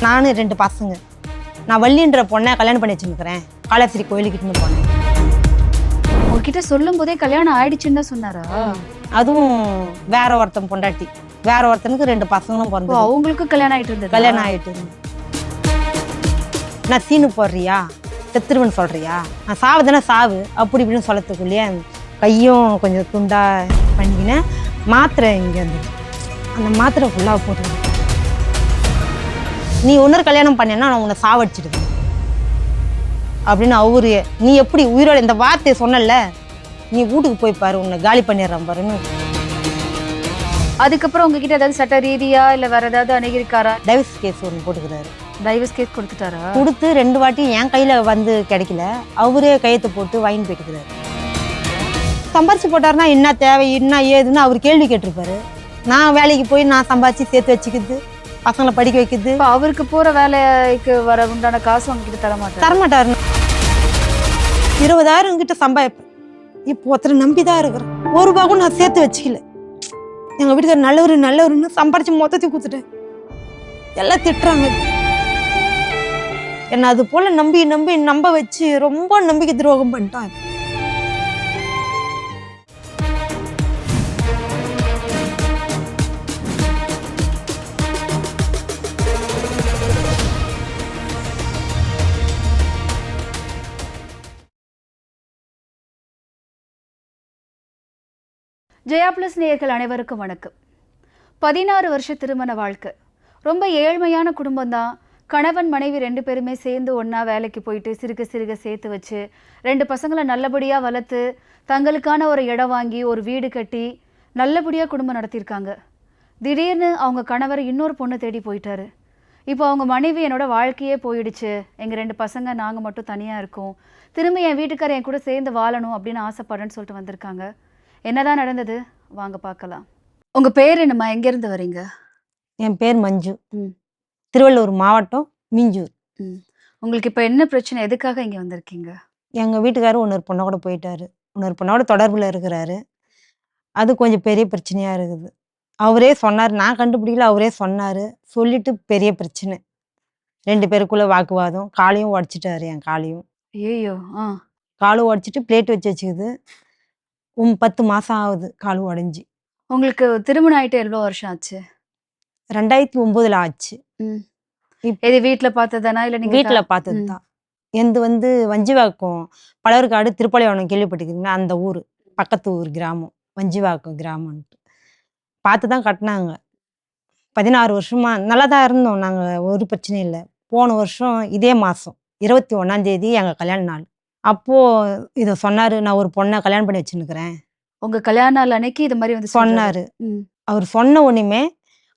நானும் 2 பசங்க. நான் வள்ளின்ற பொண்ணை கல்யாணம் பண்ணி வச்சுருக்கிறேன். காளேஸ்வரி கோயிலுக்கிட்டுன்னு போனேன். உங்ககிட்ட சொல்லும் போதே கல்யாணம் ஆயிடுச்சுன்னு தான் சொன்னாரா? அதுவும் வேற ஒருத்தன் பொண்டாட்டி. வேற ஒருத்தனுக்கு 2 பசங்களும் பிறந்து அவங்களுக்கும் கல்யாணம் ஆயிட்டு இருந்தது. கல்யாணம் ஆயிட்டு இருந்து. நான் சீனு போடுறியா, செத்துருவன்னு சொல்றியா, நான் சாவுதானே சாவு அப்படி இப்படின்னு சொல்லத்துக்குள்ளேயே கையும் கொஞ்சம் துண்டா பண்ணிக்கினேன். மாத்திரை இங்கே இருந்தது, அந்த மாத்திரை ஃபுல்லாக போட்டு, நீ இன்னொரு கல்யாணம் பண்ணேன்னா நான் உன்னை சாவடிச்சிடுவேன் அப்படின்னு அவரு. நீ எப்படி உயிரோட இந்த வார்த்தையை சொன்னல, நீ வீட்டுக்கு போய் பாரு, உன்னை காலி பண்ணிடுறான் பாருன்னு. அதுக்கப்புறம் உங்ககிட்ட ஏதாவது சட்ட ரீதியா இல்ல வேற ஏதாவது அணுகிருக்காரா? டைவர்ஸ் கேஸ் ஒன்று போட்டுக்கிறாரு. Divorce case கொடுத்துட்டாரா? கொடுத்து 2 வாட்டி என் கையில் வந்து கிடைக்கல, அவரே கையெழுத்து போட்டு வாங்கி போயிட்டுக்கிறாரு. சம்பாரிச்சு போட்டாருன்னா என்ன தேவை என்ன ஏதுன்னு அவர் கேள்வி கேட்டிருப்பாரு. நான் வேலைக்கு போய் நான் சம்பாதிச்சு சேர்த்து வச்சுக்கிது, பசங்களை படிக்க வைக்கிது. அவருக்கு போற வேலைக்கு வர உண்டான காசு உங்ககிட்ட தரமாட்டாரு. 20,000 கிட்ட சம்பாதிப்பேன். இப்போ ஒருத்தர் நம்பிதான் இருக்கிறேன். 1 ரூபா கூட நான் சேர்த்து வச்சுக்கல. எங்க வீட்டுக்கார நல்லவருன்னு சம்பாரிச்சு மொத்தத்தையும் கொடுத்துட்டேன். எல்லாம் திட்டுறாங்க என்ன. அது போல நம்ப வச்சு ரொம்ப நம்பிக்கை துரோகம் பண்ணிட்டான். ஜெயா பிளஸ் நேயர்கள் அனைவருக்கும் வணக்கம். 16 வருஷ திருமண வாழ்க்கை, ரொம்ப ஏழ்மையான குடும்பம் தான். கணவன் மனைவி 2 பேருமே சேர்ந்து ஒன்றா வேலைக்கு போயிட்டு சிறுக சேர்த்து வச்சு 2 பசங்களை நல்லபடியாக வளர்த்து தங்களுக்கான ஒரு இடம் வாங்கி ஒரு வீடு கட்டி நல்லபடியாக குடும்பம் நடத்தியிருக்காங்க. திடீர்னு அவங்க கணவர் இன்னொரு பொண்ணு தேடி போயிட்டாரு. இப்போ அவங்க மனைவி என்னோட வாழ்க்கையே போயிடுச்சு, எங்கள் 2 பசங்க நாங்கள் மட்டும் தனியாக இருக்கோம், திரும்ப என் வீட்டுக்காரர் என் கூட சேர்ந்து வாழணும் அப்படின்னு ஆசைப்படுறேன்னு சொல்லிட்டு வந்திருக்காங்க. என்னதான் நடந்தது வாங்க பார்க்கலாம். உங்க பேர் என்னம்மா, எங்கேருந்து வரீங்க? என் பேர் மஞ்சு. திருவள்ளூர் மாவட்டம் மீஞ்சூர். உங்களுக்கு இப்போ என்ன பிரச்சனை, எதுக்காக இங்கே வந்திருக்கீங்க? எங்கள் வீட்டுக்காரர் இன்னொரு பொண்ணை கூட போயிட்டாரு, இன்னொரு பொண்ணோட தொடர்பில் இருக்கிறாரு. அது கொஞ்சம் பெரிய பிரச்சனையாக இருக்குது. அவரே சொன்னார், நான் கண்டுபிடிக்கல, அவரே சொன்னார். சொல்லிட்டு பெரிய பிரச்சனை, 2 பேருக்குள்ளே வாக்குவாதம். காலையும் உடச்சிட்டாரு, என் காலையும். ஐயோ. காலும் உடச்சிட்டு பிளேட் வச்சு வச்சுக்குது. 10 மாதம் ஆகுது கால் உடஞ்சி. உங்களுக்கு திருமணம் ஆகிட்டு எவ்வளோ வருஷம் ஆச்சு? 2009 ஆச்சு. இது வீட்டில் பார்த்ததானா இல்லை நீங்கள்? வீட்டில் பார்த்தது தான். எந்து வஞ்சிவாக்கம் பழவர்காடு திருப்பாலைவனம் கேள்விப்பட்டிருக்கீங்களா? அந்த ஊர் பக்கத்து ஊர் கிராமம், வஞ்சிவாக்கம் கிராமம்ன்ட்டு பார்த்து தான் கட்டினாங்க. 16 வருஷமா நல்லா தான் இருந்தோம் நாங்கள், ஒரு பிரச்சனையும் இல்லை. போன வருஷம் இதே மாதம் 21ஆம் தேதி எங்கள் கல்யாண நாள். அப்போது இதை சொன்னார், நான் ஒரு பொண்ணை கல்யாணம் பண்ணி வச்சுன்னுக்கிறேன். உங்கள் கல்யாண நாள் அன்னைக்கு இது மாதிரி வந்து சொன்னார். அவர் சொன்ன உடனே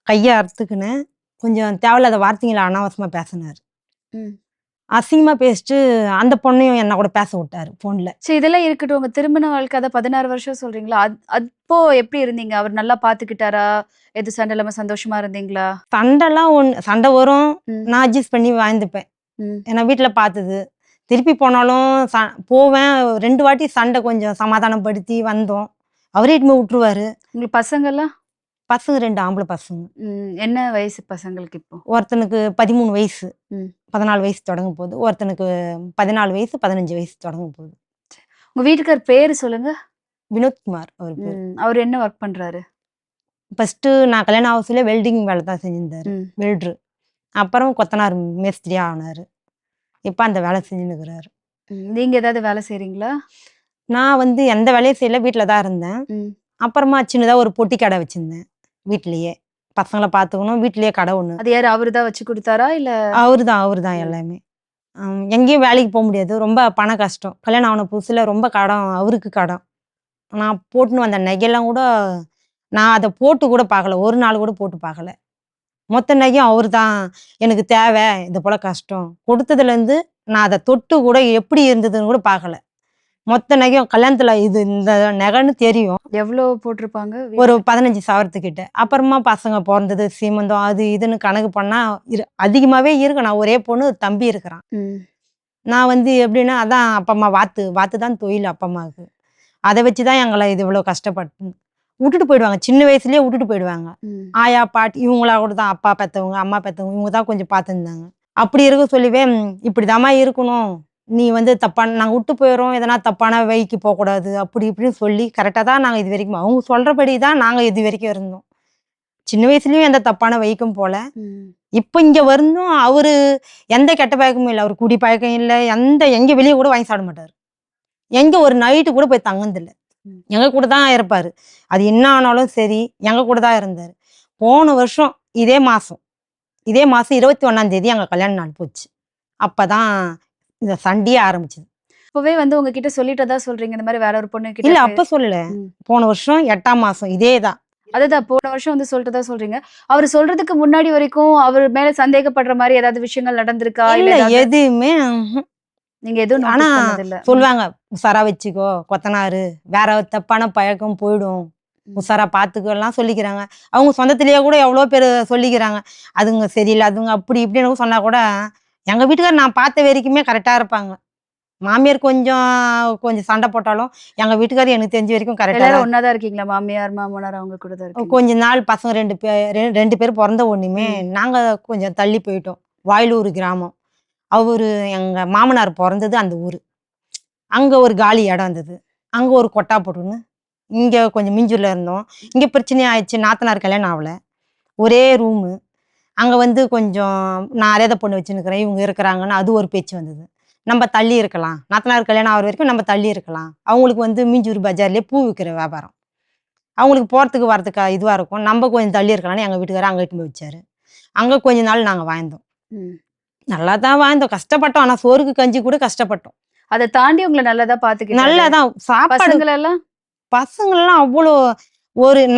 கையை அறுத்துக்குன்னு கொஞ்சம் தேவையில்லாத வார்த்தைங்களை அனாவசியமாக பேசினார். அசிங்கமாக பேசிட்டு அந்த பொண்ணையும் என்ன கூட பேச விட்டாரு ஃபோனில். சரி, இதெல்லாம் இருக்கட்டும். உங்கள் திருமண வாழ்க்கை அதை 16 வருஷம் சொல்கிறீங்களா? அப்போ எப்படி இருந்தீங்க? அவர் நல்லா பார்த்துக்கிட்டாரா? எது சண்டை இல்லாமல் சந்தோஷமா இருந்தீங்களா? சண்டை வரும், நான் அட்ஜஸ்ட் பண்ணி வாழ்ந்துப்பேன். ஏன்னா வீட்டில் பார்த்தது. திருப்பி போனாலும் போவேன். 2 வாட்டி சண்டை கொஞ்சம் சமாதானப்படுத்தி வந்தோம். அவரே இட்டுமே விட்டுருவாரு. உங்களுக்கு பசங்கள்லாம்? பசங்க 2 ஆம்பளை பசங்க. என்ன வயசு பசங்களுக்கு இப்போ? ஒருத்தனுக்கு 13 வயசு, 14 வயசு தொடங்க போகுது. ஒருத்தனுக்கு 14 வயசு, 15 வயசு தொடங்க போகுது. உங்கள் வீட்டுக்கார் பேர் சொல்லுங்க. வினோத்குமார் அவர் பேர். அவர் என்ன ஒர்க் பண்ணுறாரு? ஃபஸ்ட்டு நான் கல்யாணம் ஆகல வெல்டிங் வேலை தான் செஞ்சிருந்தாரு, வெல்ட்ரு. அப்புறம் கொத்தனார் மேஸ்திரியாக ஆனார். இப்போ அந்த வேலை செஞ்சுன்னுக்கிறாரு. நீங்கள் ஏதாவது வேலை செய்கிறீங்களா? நான் எந்த வேலையும் செய்யல, வீட்டில் தான் இருந்தேன். அப்புறமா சின்னதாக ஒரு பொட்டி கடை வச்சுருந்தேன் வீட்லேயே. பசங்களை பார்த்துக்கணும், வீட்லேயே கடை ஒன்று. அது யார், அவரு தான் வச்சு கொடுத்தாரா இல்லை? அவரு தான் எல்லாமே. எங்கேயும் வேலைக்கு போக முடியாது, ரொம்ப பண கஷ்டம். கல்யாணம் ஆன புதுசில் ரொம்ப கடன், அவருக்கு கடன். நான் போட்டுன்னு வந்த நகையெல்லாம் கூட நான் அதை போட்டு கூட பார்க்கல, ஒரு நாள் கூட போட்டு பார்க்கல. மொத்த நகையும் அவர் தான் எனக்கு தேவை, இது போல் கஷ்டம் கொடுத்ததுலேருந்து நான் அதை தொட்டு கூட எப்படி இருந்ததுன்னு கூட பார்க்கல. மொத்த நகையும் கல்யாணத்தில் இது இந்த நகைன்னு தெரியும். எவ்வளோ போட்டிருப்பாங்க? ஒரு 15,000 கிட்ட. அப்புறமா பசங்க பிறந்தது, சீமந்தம், அது இதுன்னு கணக்கு பண்ணால் அதிகமாகவே இருக்கு. நான் ஒரே பொண்ணு, தம்பி இருக்கிறான். நான் எப்படின்னா அதான் அப்பா அம்மா வாத்து தான் தொழில் அப்பா அம்மாவுக்கு. அதை வச்சு தான் எங்களை இது இவ்வளோ கஷ்டப்பட்டு விட்டுட்டு போயிடுவாங்க. சின்ன வயசுலயே விட்டுட்டு போயிடுவாங்க. ம். ஆயா, பாட்டி இவங்களா கூட தான் அப்பா பெத்தவங்க, அம்மா பெத்தவங்க இவங்க தான் கொஞ்சம் பார்த்துருந்தாங்க. அப்படி இருக்க சொல்லிவே, இப்படிதாம்மா இருக்கணும். நீ வந்து தப்பான நாங்க விட்டு போயிர்றோம். எதனா தப்பான வழிக்கு போக்கூடாது. அப்படி இப்படின்னு சொல்லி கரெக்ட்டா தான் நாங்க இதுவரைக்கும் அவங்க சொல்றபடி தான் நாங்க இதுவரைக்கும் இருந்தோம். சின்ன வயசுலயும் எந்த தப்பான வழிக்கும் போல. ம். இப்ப இங்க வந்தும் அவரு எந்த கெட்ட பழக்கமும் இல்ல. அவரு குடி பழக்கம் இல்ல. எங்க வெளிய கூட வாங்கி சாப்பிட மாட்டாரு. எங்க ஒரு நைட்டு கூட போய் தங்குனதில்ல. ம். எங்க கூட தான் இருப்பாரு. அது என்ன ஆனாலும் சரி, எங்க கூட தான் இருந்தாரு. போன வருஷம் இதே மாசம் 21ஆம் தேதி எங்க கல்யாண நாள் போச்சு. அப்பதான் இந்த சண்டையே ஆரம்பிச்சது. இப்பவே வந்து உங்ககிட்ட சொல்லிட்டதா சொல்றீங்க. இந்த மாரி வேற ஒரு பொண்ணு கிட்ட இல்ல அப்ப சொல்லல. ம். போன வருஷம் 8ஆம் மாசம் இதே தான். அதுதான் போன வருஷம் வந்து சொல்லிட்டதா சொல்றீங்க. அவரு சொல்றதுக்கு முன்னாடி வரைக்கும் அவர் மேல சந்தேகப்படுற மாரி ஏதாவது விஷயங்கள் நடந்திருக்கா? இல்ல இல்ல ஏதாவது எதுவுமே நீங்க எதுவும் ஆனா நோட்டீஸ் பண்ணதில்ல. சொல்லுவாங்க, "உஷாரா வச்சுக்கோ, கொத்தனாரு. வேற தப்பான பழக்கம் போயிடும். ம். உஷாரா பார்த்துக்கலாம்" சொல்லிக்கிறாங்க. அவங்க சொந்தத்திலேயே கூட எவ்வளோ பேரு சொல்லிக்கிறாங்க. அதுங்க சரியில்ல, அதுங்க அப்படி இப்படின்னு சொன்னா கூட, எங்க வீட்டுக்காரர் நான் பார்த்த வரைக்குமே கரெக்ட்டா இருப்பாங்க. மாமியார் கொஞ்சம் சண்டை போட்டாலும், எங்க வீட்டுக்காரர் எனக்கு தெரிஞ்ச வரைக்கும் கரெக்ட்டா எல்லாரும் தான் ஒண்ணா தான் இருக்கீங்களா? மாமியார், மாமனார் அவங்க கூட தான் இருக்கீங்க. கொஞ்ச நாள் பசங்க 2 பேர் பொறந்த உடனேயுமே, ம். நாங்க கொஞ்சம் தள்ளி போயிட்டோம். வாயிலூர் கிராமம். அவரு எங்க மாமனார் பொறந்தது அந்த ஊரு. அங்க ஒரு காலி இடம் இருந்தது. அங்க ஒரு கொட்டா போட்டுன்னு, இங்க கொஞ்சம் மீஞ்சூர்ல இருந்தோம். இங்க பிரச்சனை ஆயிடுச்சு. நாத்தனார் கல்யாணம் ஆவல. ஒரே ரூமு. அங்க வந்து கொஞ்சம் நான் அறியாத பொண்ணு வச்சுன்னுக்கிறேன். இவங்க இருக்கிறாங்கன்னு அது ஒரு பேச்சு வந்தது. நம்ப தள்ளி இருக்கலாம். நாத்தனார் கல்யாணம் ஆகுற வரைக்கும் நம்ம தள்ளி இருக்கலாம். அவங்களுக்கு வந்து மீஞ்சூர் பஜார்லயே பூ விக்கிற வியாபாரம். அவங்களுக்கு போறதுக்கு வரதுக்கு இதுவா இருக்கும். நம்ப கொஞ்சம் தள்ளி இருக்கலாம்ன்னு எங்க வீட்டுக்காரர் அங்க இட்டுன்னு போய் வச்சாரு. அங்க கொஞ்ச நாள் நாங்க வாழ்ந்தோம். ம். நல்லா தான் வாழ்ந்தோம். கஷ்டப்பட்டோம். ஆனா சோறுக்கு கஞ்சி கூட கஷ்டப்பட்டோம். அத தாண்டி உங்கள நல்லா தான் பாத்துக்கிட்டாரு. நல்லா தான் சாப்பாடு பசங்களெல்லாம் பசங்களலாம் அவ்வளோ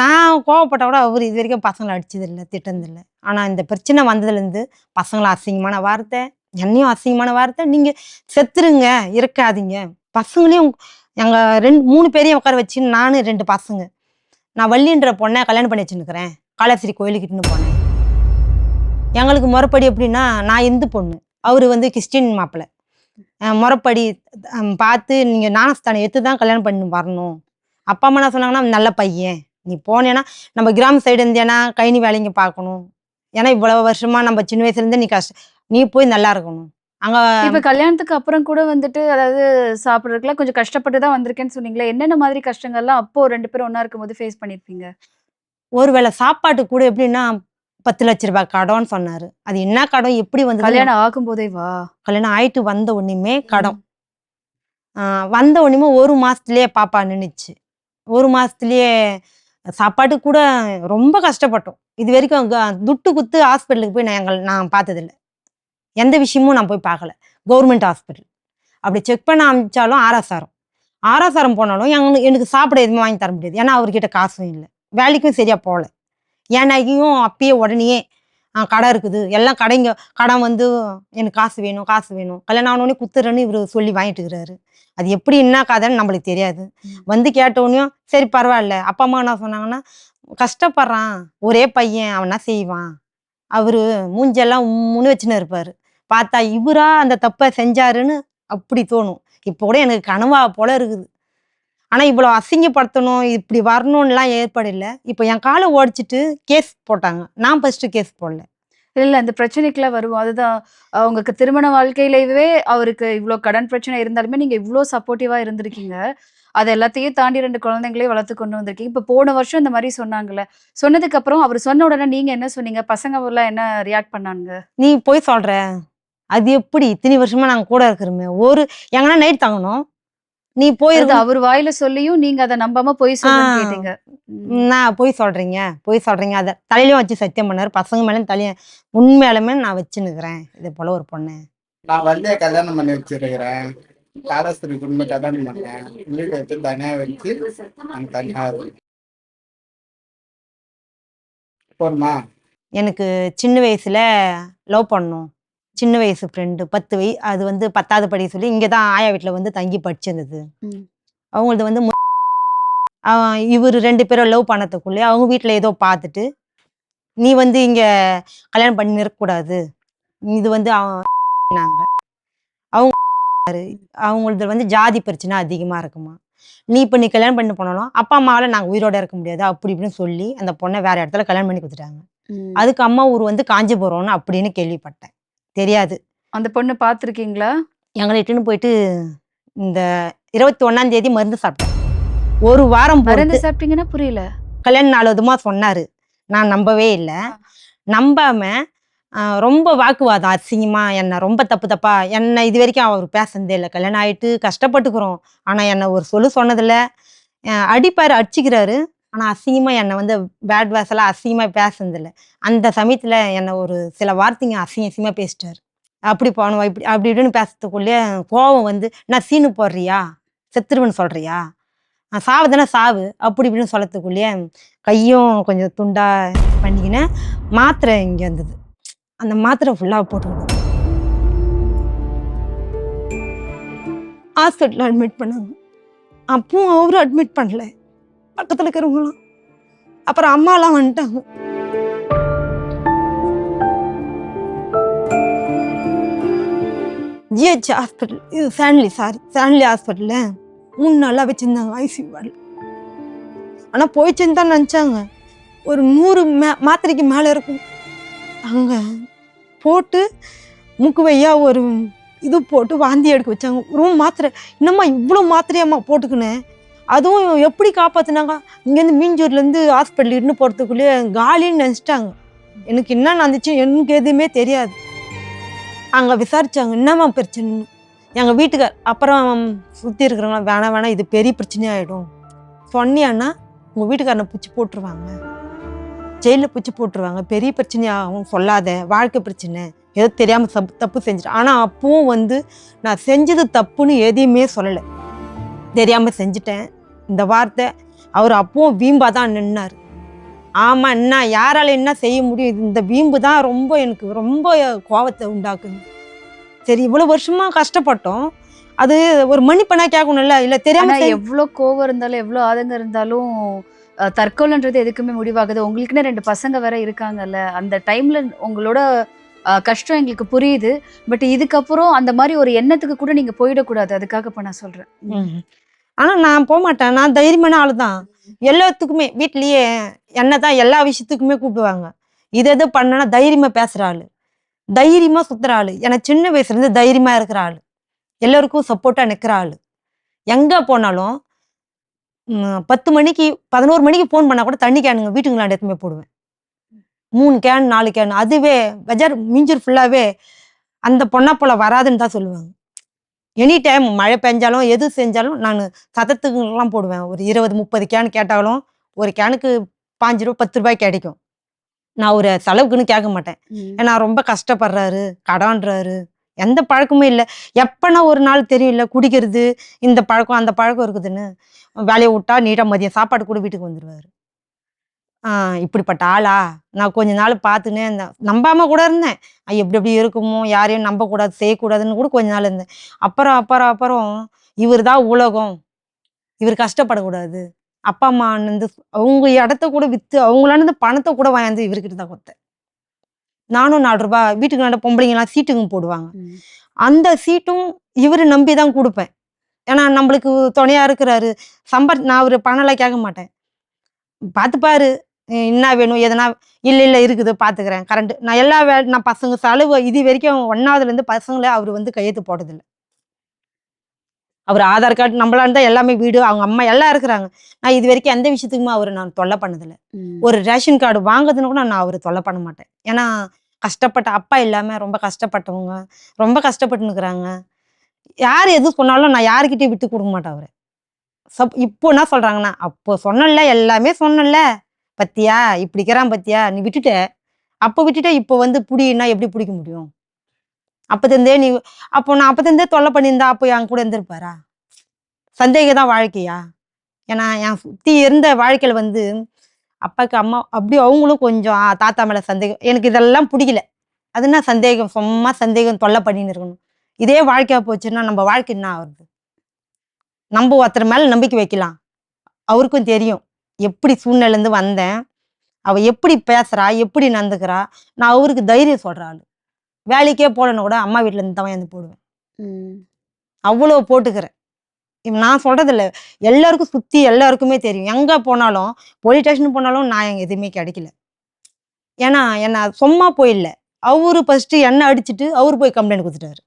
நான் கோவப்பட்டா கூட அவரு இதுவரைக்கும் பசங்கள அடிச்சதில்ல, திட்டுனதில்ல. ஆனா இந்த பிரச்சனை வந்ததுலேருந்து பசங்கள அசிங்கமான வார்த்தை, என்னையும் அசிங்கமான வார்த்தை, "நீங்க செத்துருங்க, இருக்காதீங்க." பசங்களையும் எங்க 3 பேரையும் உட்கார வச்சு நானு 2 பசங்க. நான் வள்ளின்ற பொண்ண கல்யாணம் பண்ணி வச்சுன்னுக்கிறேன். காளஹஸ்தி கோயிலுக்கு இட்டுன்னு போனேன். எங்களுக்கு முறைப்படி எப்படின்னா, நான் இந்து பொண்ணு. அவரு வந்து கிறிஸ்டின் மாப்பிள. முறைப்படி பார்த்து நீங்க ஞானஸ்தானம் எடுத்து தான் கல்யாணம் பண்ணி வரணும். அப்பா, அம்மா என்ன சொன்னாங்கன்னா, "நல்ல பையன். நீ போனேன்னா நம்ம கிராம சைடு இருந்தேன்னா கழனி வேலைங்க பார்க்கணும். ஏன்னா இவ்வளவு வருஷமா நம்ம சின்ன வயசுலேருந்து நீ போய் நல்லா இருக்கணும்." அங்க இப்ப கல்யாணத்துக்கு அப்புறம் கூட வந்துட்டு, அதாவது சாப்பிடுறதுக்குலாம் கொஞ்சம் கஷ்டப்பட்டு தான் வந்திருக்கேன்னு சொன்னீங்களே. என்னென்ன மாதிரி கஷ்டங்கள்லாம் அப்போ 2 பேரும் ஒண்ணா இருக்கும்போது ஃபேஸ் பண்ணியிருப்பீங்க? ஒரு வேள சாப்பாட்டுக்கு கூட எப்படின்னா, ரூ. 10,00,000 கடன்னு சொன்னாரு. அது என்ன கடன்? எப்படி வந்ததுன்னு கல்யாணம் ஆகும்போதேவா? கல்யாணம் ஆயிட்டு வந்த உடனேயுமே கடன். ம். வந்த உடனேயுமே 1 மாசத்துலயே பாப்பா நின்னுச்சு. 1 மாசத்துலயே சாப்பாட்டுக்கு கூட ரொம்ப கஷ்டப்பட்டோம். இதுவரைக்கும் துட்டு குடுத்து ஹாஸ்பிட்டலுக்கு போய் நான் பார்த்ததில்ல. எந்த விஷயமும் நான் போய் பார்க்கல. Government hospital. அப்படி செக் பண்ண அனுப்பிச்சாலும் ஆர்எஸ்ஆர்எம். ஆர்எஸ்ஆர்எம் போனாலும் எனக்கு சாப்பிட எதுவுமே வாங்கி தர முடியாது. ஏன்னா அவர்கிட்ட காசும் இல்ல. வேலைக்கும் சரியா போல. என் நகையும் அப்பயே உடனேயே கடை இருக்குது. எல்லாம் கடன் வந்து எனக்கு காசு வேணும், காசு வேணும். கல்யாணம் ஆனோனே குடுத்துறேன்னு இவரு சொல்லி வாங்கிட்டு இருக்கிறாரு. அது எப்படி என்ன கதைன்னு நம்மளுக்கு தெரியாது. ம். வந்து கேட்டோனயும் சரி பரவால்ல. அப்பா, அம்மா என்ன சொன்னாங்கன்னா, "கஷ்டப்படுறான். ஒரே பையன். அவன் என்ன செய்வான்?" அவரு மூஞ்செல்லாம் உம்முன்னு வச்சுன்னு இருப்பாரு. பார்த்தா இவரா அந்த தப்ப செஞ்சாருன்னு அப்படி தோணும். இப்போ கூட எனக்கு கனவா போல இருக்குது. ஆனா இவ்வளோ அசிங்கப்படுத்தணும், இப்படி வரணும்லாம் ஏற்படல. இப்போ என் கால உடைச்சுட்டு கேஸ் போட்டாங்க. நான் ஃபர்ஸ்ட்டு கேஸ் போடல. இல்ல அந்த பிரச்சனைக்குலாம் வருவோம். அதுதான் உங்களுக்கு திருமண வாழ்க்கையிலவே அவருக்கு இவ்ளோ கடன் பிரச்சனை இருந்தாலுமே, நீங்க இவ்ளோ சப்போர்ட்டிவா இருந்திருக்கீங்க. அது எல்லாத்தையும் தாண்டி 2 குழந்தைங்களையும் வளர்த்து கொண்டு வந்திருக்கீங்க. இப்ப போன வருஷம் இந்த மாரி சொன்னாங்கல்ல. சொன்னதுக்கு அப்புறம் அவரு சொன்ன உடனே நீங்க என்ன சொன்னீங்க? பசங்கலாம் என்ன ரியாக்ட் பண்ணானுங்க? "நீ பொய் சொல்ற. அது எப்படி? இத்தனை வருஷமா நாங்க கூட இருக்கிறோமே. எங்கனா நைட் தங்கணும். நீ அதாவது போயிருக்கணும்." அவரு வாயில சொல்லியும் நீங்க அத நம்பாம பொய் ஆ. சொல்றேன்னு கேட்டீங்க. ம். நான் பொய் சொல்றீங்க, பொய் சொல்றீங்க. அத தலையிலயும் வச்சு சத்தியம் பண்ணாரு. பசங்க மேலயும் உண்மையாலுமே நான் வச்சுன்னுக்கிறேன். இது போல ஒரு பொண்ண. நான் வள்ளிய கல்யாணம் பண்ணி வச்சிருக்கிறேன். காலஸ்திரி குடும்ப கல்யாணம் பண்ணேன். வீடு எடுத்து தனியா வச்சு நாங்க தனியா இருக்கோம். போதுமா? எனக்கு சின்ன வயசுல லவ் பண்ணோம். சின்ன வயசு ஃப்ரெண்டு 10 அது வந்து 10வது படிக்க சொல்லி இங்க தான் ஆயா வீட்ல வந்து தங்கி படிச்சிருந்தது. ம். அவங்களது வந்து இவரு 2 பேரும் லவ் பண்ணதுக்குள்ளே அவங்க வீட்ல ஏதோ பார்த்துட்டு, "நீ வந்து இங்க கல்யாணம் பண்ணி இருக்கக்கூடாது. இது வந்து நாங்க." அவங்க அவங்களது வந்து ஜாதி பிரச்சனை அதிகமா இருக்குமா. நீ இப்போ நீ கல்யாணம் பண்ணி போனாலும் அப்பா அம்மாவால் நாங்கள் உயிரோட இருக்க முடியாது அப்படி இப்படின்னு சொல்லி அந்த பொண்ணை வேற இடத்துல கல்யாணம் பண்ணி கொடுத்துட்டாங்க. அதுக்கு அம்மா ஊர் வந்து காஞ்சிபுரம்னு அப்படின்னு கேள்விப்பட்டேன். தெரியாது. அந்த பொண்ணு பார்த்துருக்கீங்களா? எங்களை இட்டுன்னு போயிட்டு இந்த 21ஆம் தேதி மருந்து சாப்பிட்டேன். ஒரு வாரம் மருந்து பொறுத்து சாப்பிட்டீங்கன்னா புரியல. கல்யாணம் 4 விதமா சொன்னாரு. நான் நம்பவே இல்லை. நம்பாம ரொம்ப வாக்குவாதம் அசிங்கமா என்னை ரொம்ப தப்பா என்னை இது வரைக்கும் அவர் பேசுனதே இல்லை. கல்யாணம் ஆயிட்டு கஷ்டப்பட்டுக்கிறோம். ஆனால் என்னை ஒரு சொன்னதில்லை. அடிப்பாரு, அடிச்சுக்கிறாரு. ஆனால் அசிங்கமா என்னை வந்து பேட் வேர்ஸெல்லாம் அசிங்கமாக பேசுனதில்லை. அந்த சமயத்தில் என்னை ஒரு சில வார்த்தைங்க அசிங்கமாக பேசிட்டாரு. அப்படி போனோம் இப்படி அப்படி இப்படின்னு பேசுறதுக்குள்ளே கோவம் வந்து நான் சீனு போடுறியா, செத்துருவேன்னு சொல்றியா, சாவுதானே சாவு அப்படி இப்படின்னு சொல்லத்துக்குள்ளேயே கையும் கொஞ்சம் துண்டா பண்ணிக்கினேன். மாத்திரை இங்கே இருந்தது. அந்த மாத்திரை ஃபுல்லாக போட்டுக்கணும். ஹாஸ்பிட்டலில் அட்மிட் பண்ணாங்க. அப்பவும் அவரும் அட்மிட் பண்ணல, பக்கத்தில் இருக்கிறவங்களாம். அப்புறம் அம்மாலாம் வந்துட்டாங்க. ஜிஹெச் ஹாஸ்பிட்டல், இது சான்லி ஹாஸ்பிட்டலில் 3 நாளாக வச்சுருந்தாங்க ஐசியூ வார்டில். ஆனால் போயிடுச்சுன்னு தான் நினச்சாங்க. ஒரு 100 மாத்திரைக்கு மேலே இருக்கும். அங்கே போட்டு மூக்கு வையா ஒரு இது போட்டு வாந்தி எடுக்க வச்சாங்க. ரொம்ப மாத்திரை. என்னம்மா இவ்வளோ மாத்திரையம்மா போட்டுக்கினேன். அதுவும் எப்படி காப்பாற்றினாங்க, இங்கேருந்து மீஞ்சூர்லேருந்து ஹாஸ்பிட்டல் இருந்து போகிறதுக்குள்ளேயே காலின்னு நினச்சிட்டாங்க. எனக்கு என்ன நடந்துச்சு எனக்கு எதுவுமே தெரியாது. அங்கே விசாரித்தாங்க என்னம்மா பிரச்சனைன்னு. எங்கள் வீட்டுக்கார் அப்புறம் சுற்றி இருக்கிறவங்க வேணாம் இது பெரிய பிரச்சனையாகிடும் சொன்னியான்னா உங்கள் வீட்டுக்காரனை பிடிச்சி போட்டுருவாங்க, ஜெயிலில் பிடிச்சி போட்டுருவாங்க, பெரிய பிரச்சனையாகும், சொல்லாத, வாழ்க்கை பிரச்சனை, ஏதோ தெரியாமல் தப்பு செஞ்சிட்டேன். ஆனால் அப்பவும் வந்து நான் செஞ்சது தப்புன்னு எதையுமே சொல்லலை, தெரியாமல் செஞ்சிட்டேன் இந்த வார்த்தை. அவர் அப்பவும் வீம்பாக தான் நின்னார். ஆமாம், என்ன யாரால என்ன செய்ய முடியும், இந்த வீம்பு தான் ரொம்ப எனக்கு ரொம்ப கோபத்தை உண்டாக்குது. சரி இவ்வளோ வருஷமாக கஷ்டப்பட்டோம், அது ஒரு மன்னிப்பனா கேட்கணும்ல, இல்லை தெரியாமல். எவ்வளோ கோவம் இருந்தாலும் எவ்வளோ ஆதங்கம் இருந்தாலும் தற்கொலைன்றது எதுக்குமே முடிவாகுது. உங்களுக்குன்னு 2 பசங்க வேற இருக்காங்கல்ல, அந்த டைம்ல உங்களோட கஷ்டம் எங்களுக்கு புரியுது. பட் இதுக்கப்புறம் அந்த மாதிரி ஒரு எண்ணத்துக்கு கூட நீங்க போயிடக்கூடாது. அதுக்காக இப்போ நான் சொல்றேன். ஆனால் நான் போக மாட்டேன். நான் தைரியமான ஆள் தான். எல்லாத்துக்குமே வீட்லேயே என்ன தான் எல்லா விஷயத்துக்குமே கூப்பிடுவாங்க. எது பண்ணனா தைரியமாக பேசுகிற ஆள், தைரியமாக சுற்றுற ஆள், எனக்கு சின்ன வயசுலேருந்து தைரியமாக இருக்கிற ஆள், எல்லோருக்கும் சப்போர்ட்டாக நிற்கிற ஆள். எங்கே போனாலும் 10 மணிக்கு 11 மணிக்கு ஃபோன் பண்ணால் கூட தண்ணி கேனுங்க வீட்டுங்களாண்ட எடுத்துமே போடுவேன். 3 கேன் 4 கேன். அதுவே பஜார் மீஞ்சூர் ஃபுல்லாகவே அந்த பொண்ணா போல வராதுன்னு தான் சொல்லுவாங்க. எனி டைம் மழை பெஞ்சாலும் எது செஞ்சாலும் நான் சத்தத்துக்குலாம் போடுவேன். ஒரு 20-30 கேன் கேட்டாலும் ஒரு கேனுக்கு 5 ரூபா 10 ரூபாய் கிடைக்கும். நான் ஒரு செலவுக்குன்னு கேட்க மாட்டேன். ஏன்னா ரொம்ப கஷ்டப்படுறாரு, கடன்றாரு, எந்த பழக்கமும் இல்லை. எப்போனா ஒரு நாள் தெரியும் இல்லை குடிக்கிறது, இந்த பழக்கம் அந்த பழக்கம் இருக்குதுன்னு. வேலையை விட்டா நீட்டாக மதியம் சாப்பாடு கூட வீட்டுக்கு வந்துடுவார். இப்படிப்பட்ட ஆளா நான் கொஞ்ச நாள் பார்த்துன்னே இருந்தேன். நம்பாமல் கூட இருந்தேன். எப்படி எப்படி இருக்குமோ, யாரையும் நம்பக்கூடாது, செய்யக்கூடாதுன்னு கூட கொஞ்ச நாள் இருந்தேன். அப்புறம் இவர் தான் உலகம், இவர் கஷ்டப்படக்கூடாது. அப்பா அம்மா வந்து அவங்க இடத்த கூட விற்று அவங்களான பணத்தை கூட வாங்கி இவர்கிட்ட தான் கொடுத்தேன். நானும் 4 ரூபா வீட்டுக்கு நட பொம்பளைங்கலாம் சீட்டுங்க போடுவாங்க. அந்த சீட்டும் இவர் நம்பி தான் கொடுப்பேன். ஏன்னா நம்மளுக்கு துணையாக இருக்கிறாரு. நான் ஒரு பணம்லாம் கேட்க மாட்டேன். பார்த்துப்பாரு, என்ன வேணும் எதனா, இல்லை இருக்குது பார்த்துக்கிறேன். கரண்ட் நான் எல்லா நான் பசங்க செலவு இது வரைக்கும் 1ஆவதுலேருந்து பசங்களை அவர் வந்து கையெழுத்து போட்டதில்லை. அவர் ஆதார் கார்டு நம்மளா இருந்தால் எல்லாமே வீடு அவங்க அம்மா எல்லாம் இருக்கிறாங்க. நான் இது வரைக்கும் எந்த விஷயத்துக்குமே அவர் நான் தொல்லை பண்ணதில்லை. ஒரு ரேஷன் கார்டு வாங்குறதுன்னு கூட நான் அவர் தொல்லை பண்ண மாட்டேன். ஏன்னா கஷ்டப்பட்ட அப்பா இல்லாமல் ரொம்ப கஷ்டப்பட்டவங்க ரொம்ப கஷ்டப்பட்டுன்னு இருக்கிறாங்க. யார் எது சொன்னாலும் நான் யாருக்கிட்டையும் விட்டு கொடுக்க மாட்டேன் அவரை. இப்போ என்ன சொல்கிறாங்கன்னா, அப்போ சொன்னல எல்லாமே சொன்னல பத்தியா, இப்படிக்கிறான் பத்தியா, நீ விட்டுட்ட, அப்போ விட்டுட்ட, இப்போ வந்து பிடின்னா எப்படி பிடிக்க முடியும்? அப்போதே நீ அப்போ நான் அப்போதே தொல்லை பண்ணியிருந்தா அப்போ என் கூட இருந்திருப்பாரா? சந்தேகம் தான் வாழ்க்கையா? ஏன்னா என் சுற்றி இருந்த வாழ்க்கையில் வந்து அப்பாவுக்கு அம்மா அப்படி அவங்களும் கொஞ்சம் தாத்தா மேலே சந்தேகம். எனக்கு இதெல்லாம் பிடிக்கல. அதுனா சந்தேகம், சும்மா சந்தேகம் தொல்லை பண்ணின்னு இருக்கணும். இதே வாழ்க்கையாக போச்சுன்னா நம்ம வாழ்க்கை என்ன ஆகுது? நம்ம ஒருத்தர் மேலே நம்பிக்கை வைக்கலாம். அவருக்கும் தெரியும் எப்படி சூழ்நிலேருந்து வந்தேன், அவள் எப்படி பேசுகிறா, எப்படி நடந்துக்கிறா. நான் அவருக்கு தைரியம் சொல்கிற ஆள். வேலைக்கே போகலன்னு கூட அம்மா வீட்டிலேருந்து தான் வந்து போடுவேன். அவ்வளோ போட்டுக்கிறேன். நான் சொல்றது இல்ல. எல்லாருக்கும் சுத்தி எல்லாருக்குமே தெரியும். எங்க போனாலும் போலீஸ் ஸ்டேஷன் போனாலும் நான் எதுவுமே கிடைக்கல. ஏன்னா என்ன சும்மா போயில்ல. அவரு ஃபர்ஸ்ட் என்ன அடிச்சுட்டு அவரு போய் கம்ப்ளைண்ட் குடுத்துட்டாரு.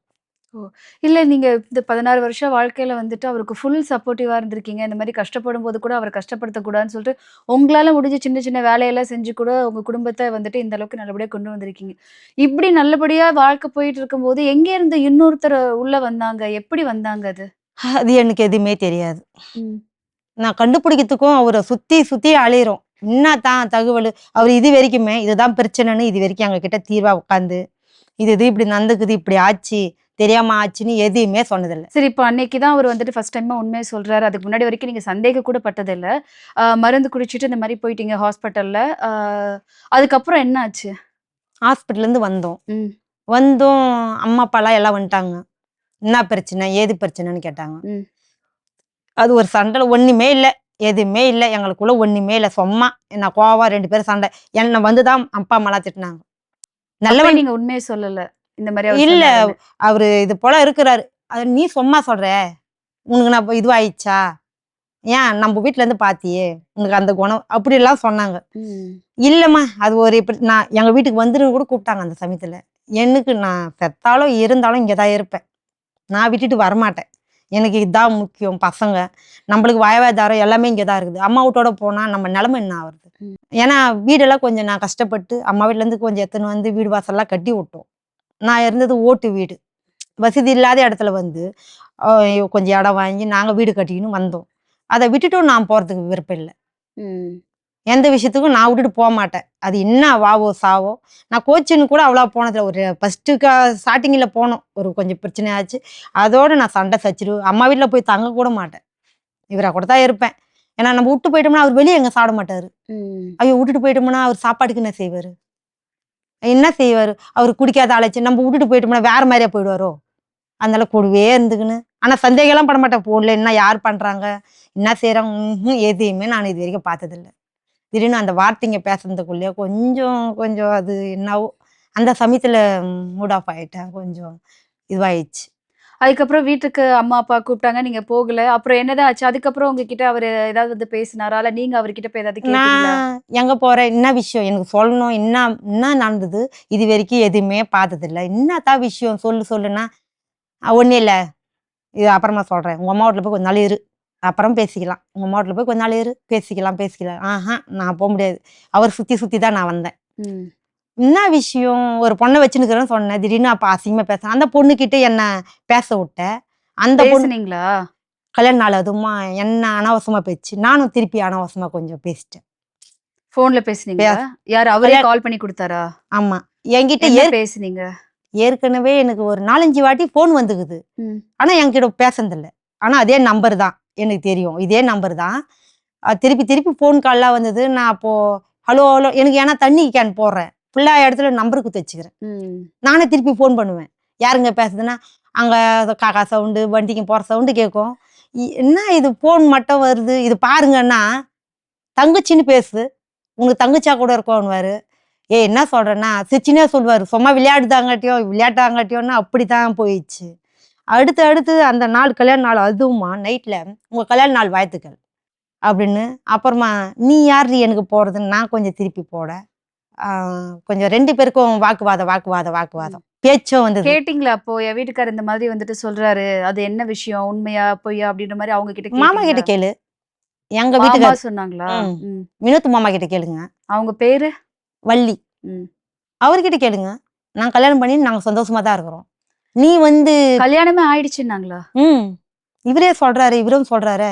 ஓ! இல்ல நீங்க இந்த 16 வருஷம் வாழ்க்கையில வந்துட்டு அவருக்கு ஃபுல் சப்போர்ட்டிவா இருந்திருக்கீங்க. இந்த மாரி கஷ்டப்படும்போது கூட அவர கஷ்டப்படுத்தக்கூடாதுன்னு சொல்லிட்டு, உங்களால முடிஞ்ச சின்ன சின்ன வேலையெல்லாம் செஞ்சு கூட உங்க குடும்பத்த வந்துட்டு இந்த அளவுக்கு நல்லபடியா கொண்டு வந்திருக்கீங்க. இப்படி நல்லபடியா வாழ்க்கை போயிட்டு இருக்கும்போது, எங்கேருந்து இன்னொருத்தர் உள்ள வந்தாங்க? எப்படி வந்தாங்க அது? அது எனக்கு எதுவுமே தெரியாது. ம். நான் கண்டுபிடிக்கிறதுக்கும் அவர சுத்தி சுத்தி அலையிறோம். என்னத்தான் தகவலு, அவரு இது வரைக்குமே இதுதான் பிரச்சனைன்னு இது வரைக்கும் எங்ககிட்ட தீர்வா உட்காந்து, இது இது இப்படி நடந்துக்குது, இப்படி ஆச்சு, தெரியாம ஆச்சுன்னு எதையுமே சொன்னதில்ல. சரி, இப்ப அன்னைக்கு தான் அவரு வந்துட்டு ஃபர்ஸ்ட் டைமா உண்மைய சொல்றாரு. அதுக்கு முன்னாடி வரைக்கும் நீங்க சந்தேகம் கூட பட்டதில்ல. மருந்து குடிச்சிட்டு இந்த மாரி போயிட்டீங்க ஹாஸ்பிட்டல்ல. அதுக்கப்புறம் என்ன ஆச்சு? ஹாஸ்பிட்டல்லேருந்து வந்தோம். ம். வந்தும் அம்மா, அப்பாலாம் எல்லாம் வந்துட்டாங்க. என்ன பிரச்சனை? ஏது பிரச்சனைன்னு கேட்டாங்க. ம். அது ஒரு சண்டைல ஒண்ணுமே இல்ல. எதுவுமே இல்ல. எங்களுக்குள்ள ஒண்ணுமே இல்ல. சும்மா நான் கோவம் 2 பேரும் சண்டை. என்ன வந்து தான் அப்பா, அம்மாலாம் திட்டுனாங்க. அப்பயே நல்லவன் நீங்க உண்மைய சொல்லல. இந்த மாரி அவரு இல்ல. சொன்னாருன்னு. அவரு இது போல இருக்கிறாரு. அது நீ சும்மா சொல்ற? உனக்கு நான் இப்ப இதுவாயிடுச்சா? ஏன் நம்ம வீட்ல இருந்து பாத்தியே! உனக்கு அந்த குணம் அப்படிலாம் சொன்னாங்க. ம். இல்லம்மா, அது ஒரு இப்படி நான் எங்க வீட்டுக்கு வந்துருன்னு கூட கூப்பிட்டாங்க அந்த சமயத்துல. எனக்கு நான் செத்தாலும், இருந்தாலும் இங்க தான் இருப்பேன். நான் விட்டுட்டு வரமாட்டேன். எனக்கு இதான் முக்கியம். பசங்க, நம்மளுக்கு வாழ்வாதாரம் எல்லாமே இங்க தான் இருக்குது. அம்மா வீட்டோட போனா நம்ம நிலைமை என்ன ஆகுறது? ம். ஏன்னா வீடெல்லாம் கொஞ்சம் நான் கஷ்டப்பட்டு அம்மா வீட்லேருந்து கொஞ்சம் எடுத்துன்னு வந்து வீடு வாசல்லாம் கட்டி விட்டோம். நான் இருந்தது ஓட்டு வீடு. வசதி இல்லாத இடத்துல வந்து கொஞ்சம் இடம் வாங்கி நாங்க வீடு கட்டிக்கின்னு வந்தோம். அத விட்டுட்டும் நான் போறதுக்கு விருப்பம் இல்ல. ம். எந்த விஷயத்துக்கும் நான் விட்டுட்டு போமாட்டேன். அது என்ன வாவோ, சாவோ. நான் கோச்சின்னு கூட அவ்வளவா போனதில்ல. ஒரு ஃபர்ஸ்ட்டு ஸ்டார்ட்டிங்கில போனோம். ஒரு கொஞ்சம் பிரச்சனை ஆச்சு. அதோட நான் சண்டை சச்சரவு அம்மா வீட்ல போய் தங்க கூட மாட்டேன். இவரா கூட தான் இருப்பேன். ஏன்னா நம்ம விட்டு போயிட்டோம்னா, அவர் வெளிய எங்க சாப்பிட மாட்டாரு. ம். ஐயோ! விட்டுட்டு போயிட்டோம்னா, அவர் சாப்பாட்டுக்கு என்ன செய்வாரு? என்ன செய்வாரு? அவரு குடிக்காத ஆளாச்சு. நம்ம விட்டுட்டு போயிட்டோம்னா, வேற மாரியா போயிடுவாரோ? அதனால கூடவே இருந்துக்கின்னு ஆனா சந்தேகம்லாம் பட மாட்டேன். ஃபோன்ல என்ன யார் பண்றாங்க? என்ன செய்றாங்க? எதையுமே நான் இது வரைக்கும் பார்த்ததில்ல. திடீர்னு அந்த வார்த்தைங்க பேசுனதுக்குள்ளயே கொஞ்சம் கொஞ்சம் அது என்னவோ, அந்த சமயத்துல மூட் ஆஃப் ஆயிட்டேன். கொஞ்சம் இதுவாயிடுச்சு. அதுக்கப்புறம் வீட்டுக்கு அம்மா, அப்பா கூப்பிட்டாங்க. நீங்க போகல. அப்புறம் என்னதான் ஆச்சு? அதுக்கப்புறம் உங்ககிட்ட அவரு ஏதாவது வந்து பேசினாரா? இல்ல நீங்க அவர்கிட்ட போய் ஏதாவது கேட்டீங்களா? நான் எங்க போறேன்? என்ன விஷயம்? எனக்கு சொல்லணும். என்ன என்ன நடந்தது? இதுவரைக்கும் எதுவுமே பார்த்ததில்ல. என்னத்தான் விஷயம்? சொல்லு சொல்லுன்னா, ஒண்ணும் இல்ல. இது அப்புறமா சொல்றேன். உங்க அம்மா வீட்ல போய் கொஞ்ச நாள் இரு. அப்புறம் பேசிக்கலாம். உங்க அம்மா வீட்ல போய் கொஞ்ச நாள் இரு. பேசிக்கலாம். நான் போ முடியாது. அவர் சுத்தி சுத்தி தான் நான் வந்தேன். ம். என்ன விஷயம்? ஒரு பொண்ண வச்சுன்னுக்கிறேன்னு சொன்னேன். திடீர்னு அப்ப அசிங்கமா பேசுறேன். அந்த பொண்ணுகிட்ட என்ன பேச விட்ட. அந்த பொண்ணு பேசுனீங்களா? கல்யாண நாள் அதுவுமா என்ன அனாவசியமா பேசுச்சு. நானும் திருப்பி அனாவசியமா கொஞ்சம் பேசிட்டேன். ஃபோன்ல பேசுனீங்களா? யாரு அவரே கல்யாண கால் பண்ணி குடுத்தாரா? ஆமா. என்கிட்ட என்ன பேசுனீங்க? ஏற்கனவே எனக்கு ஒரு 4, 5 வாட்டி ஃபோன் வந்துக்குது. ம். ஆனா என்கிட்ட பேசுனதில்ல. ஆனா அதே நம்பர் தான். எனக்கு தெரியும். இதே நம்பர் தான். திருப்பி திருப்பி ஃபோன் கால்லாம் வந்தது. நான் அப்போ ஹலோ ஹலோ எனக்கு ஏன்னா தண்ணி கேன் போடுறேன். ஃபுல்லா இடத்துல நம்பர் குடுத்து வச்சுக்கிறேன். ம். நானே திருப்பி ஃபோன் பண்ணுவேன். யாருங்க பேசுதுன்னா, அங்க காக்கா சவுண்டு, வண்டிக்கு போற சவுண்டு கேட்கும். என்ன இது ஃபோன் மட்டும் வருது? இது பாருங்கன்னா, தங்கச்சின்னு பேசுது. உனக்கு தங்கச்சியா கூட இருக்கோன்னுவாரு. ஏய் என்ன சொல்றேன்னா, சிரிச்சுன்னே சொல்லுவாரு. சும்மா விளையாட்டாங்காட்டியோன்னு அப்படித்தான் போயிடுச்சு. அடுத்து அடுத்து அந்த நாள் கல்யாண நாள் அதுவுமா நைட்ல, "உங்க கல்யாண நாள் வாழ்த்துக்கள்" அப்படின்னு. அப்புறமா, "நீ யார்ரி எனக்கு போடுறதுன்னு" நான் கொஞ்சம் திருப்பி போட. ஆ கொஞ்சம் 2 பேருக்கும் வாக்குவாதம். பேச்சும் வந்தது. கேட்டீங்களா அப்போ? என் வீட்டுக்காரர் இந்த மாதிரி வந்துட்டு சொல்றாரு. அது என்ன விஷயம்? உண்மையா? பொய்யா? அப்படின்ற மாரி அவங்க கிட்ட மாமா கிட்ட கேட்டீங்களா? கேளு. எங்க மாமா வீட்டுக்கார் சொன்னாங்களா? ம். ம். வினோத் மாமா கிட்ட கேளுங்க. அவங்க பேரு? வள்ளி. ம். அவர்கிட்ட கேளுங்க. நான் கல்யாணம் பண்ணி நாங்க சந்தோஷமா தான் இருக்கிறோம். நீ வந்து கல்யாணமே ஆயிடுச்சுன்னாங்களா? ம். இவரும் சொல்றாரே.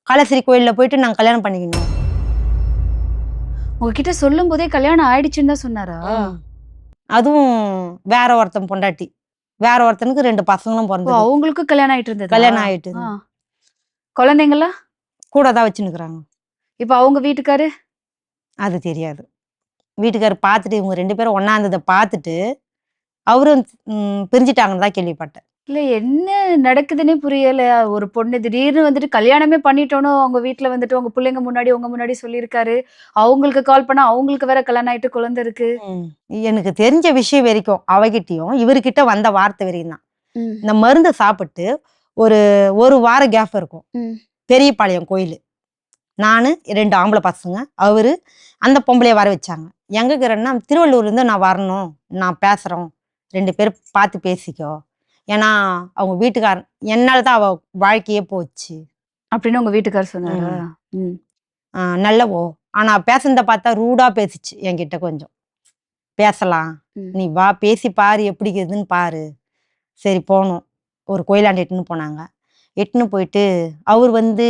காளேஸ்வரி கோயில்ல போயிட்டு நாங்க கல்யாணம் பண்ணிக்கணும். உங்ககிட்ட சொல்லும்போதே கல்யாணம் ஆயிடுச்சுன்னு தான் சொன்னாரா? அதுவும் வேற ஒருத்தன் பொண்டாட்டி. வேற ஒருத்தனுக்கு 2 பசங்களும் ஓ! பொறந்தது. அவங்களுக்கும் கல்யாணம் ஆயிட்டு இருந்ததா? கல்யாணம் ஆயிட்டு. ஆ. குழந்தைங்களா? கூட தான் வச்சுன்னுக்குறாங்க. இப்ப அவங்க வீட்டுக்காரு? அது தெரியாது. வீட்டுக்காரர் பார்த்துட்டு இவங்க 2 பேரும் ஒண்ணா இருந்தத பார்த்துட்டு, அவரும் பிரிஞ்சுட்டாங்கன்னு தான் கேள்விப்பட்டேன். இல்ல என்ன நடக்குதுன்னே புரியல. ஒரு பொண்ணு திடீர்னு வந்துட்டு கல்யாணமே பண்ணிட்டோன்னு அவங்க வீட்ல வந்துட்டு உங்க புள்ளைங்க முன்னாடி, உங்க முன்னாடி சொல்லியிருக்காரு. அவங்களுக்கு கால் பண்ணா அவங்களுக்கு வேற கல்யாணம் ஆயிட்டு குழந்தை இருக்கு. ம். எனக்கு தெரிஞ்ச விஷயம் வரைக்கும் அவகிட்டயும், இவர்கிட்ட வந்த வார்த்தை வரைக்கும் தான். ம். இந்த மருந்த சாப்பிட்டு ஒரு ஒரு வார கேப் இருக்கும். ம். பெரியபாளையம் கோயில். நானு 2 ஆம்பளை பசங்க, அவரு, அந்த பொம்பளைய வர வச்சாங்க. எங்க இருக்கிறேன்னா திருவள்ளூர்லேருந்து நான் வரணும், நான் பேசுகிறோம், 2 பேரும் பார்த்து பேசிக்கோ. ஏன்னா அவங்க வீட்டுக்காரன் என்னால் தான் அவள் வாழ்க்கையே போச்சு. அப்படின்னு உங்க வீட்டுக்காரர் சொன்னாரா? ம். ம். நல்லவோ, ஆனால் பேசுனதை பார்த்தா ரூடாக பேசிச்சு என்கிட்ட. கொஞ்சம் பேசலாம், ம். நீ வா பேசி பாரு எப்படி இருக்குதுன்னு பாரு. சரி போனோம். ஒரு கோயிலாண்டு இட்டுன்னு போனாங்க. இட்டுன்னு போயிட்டு அவர் வந்து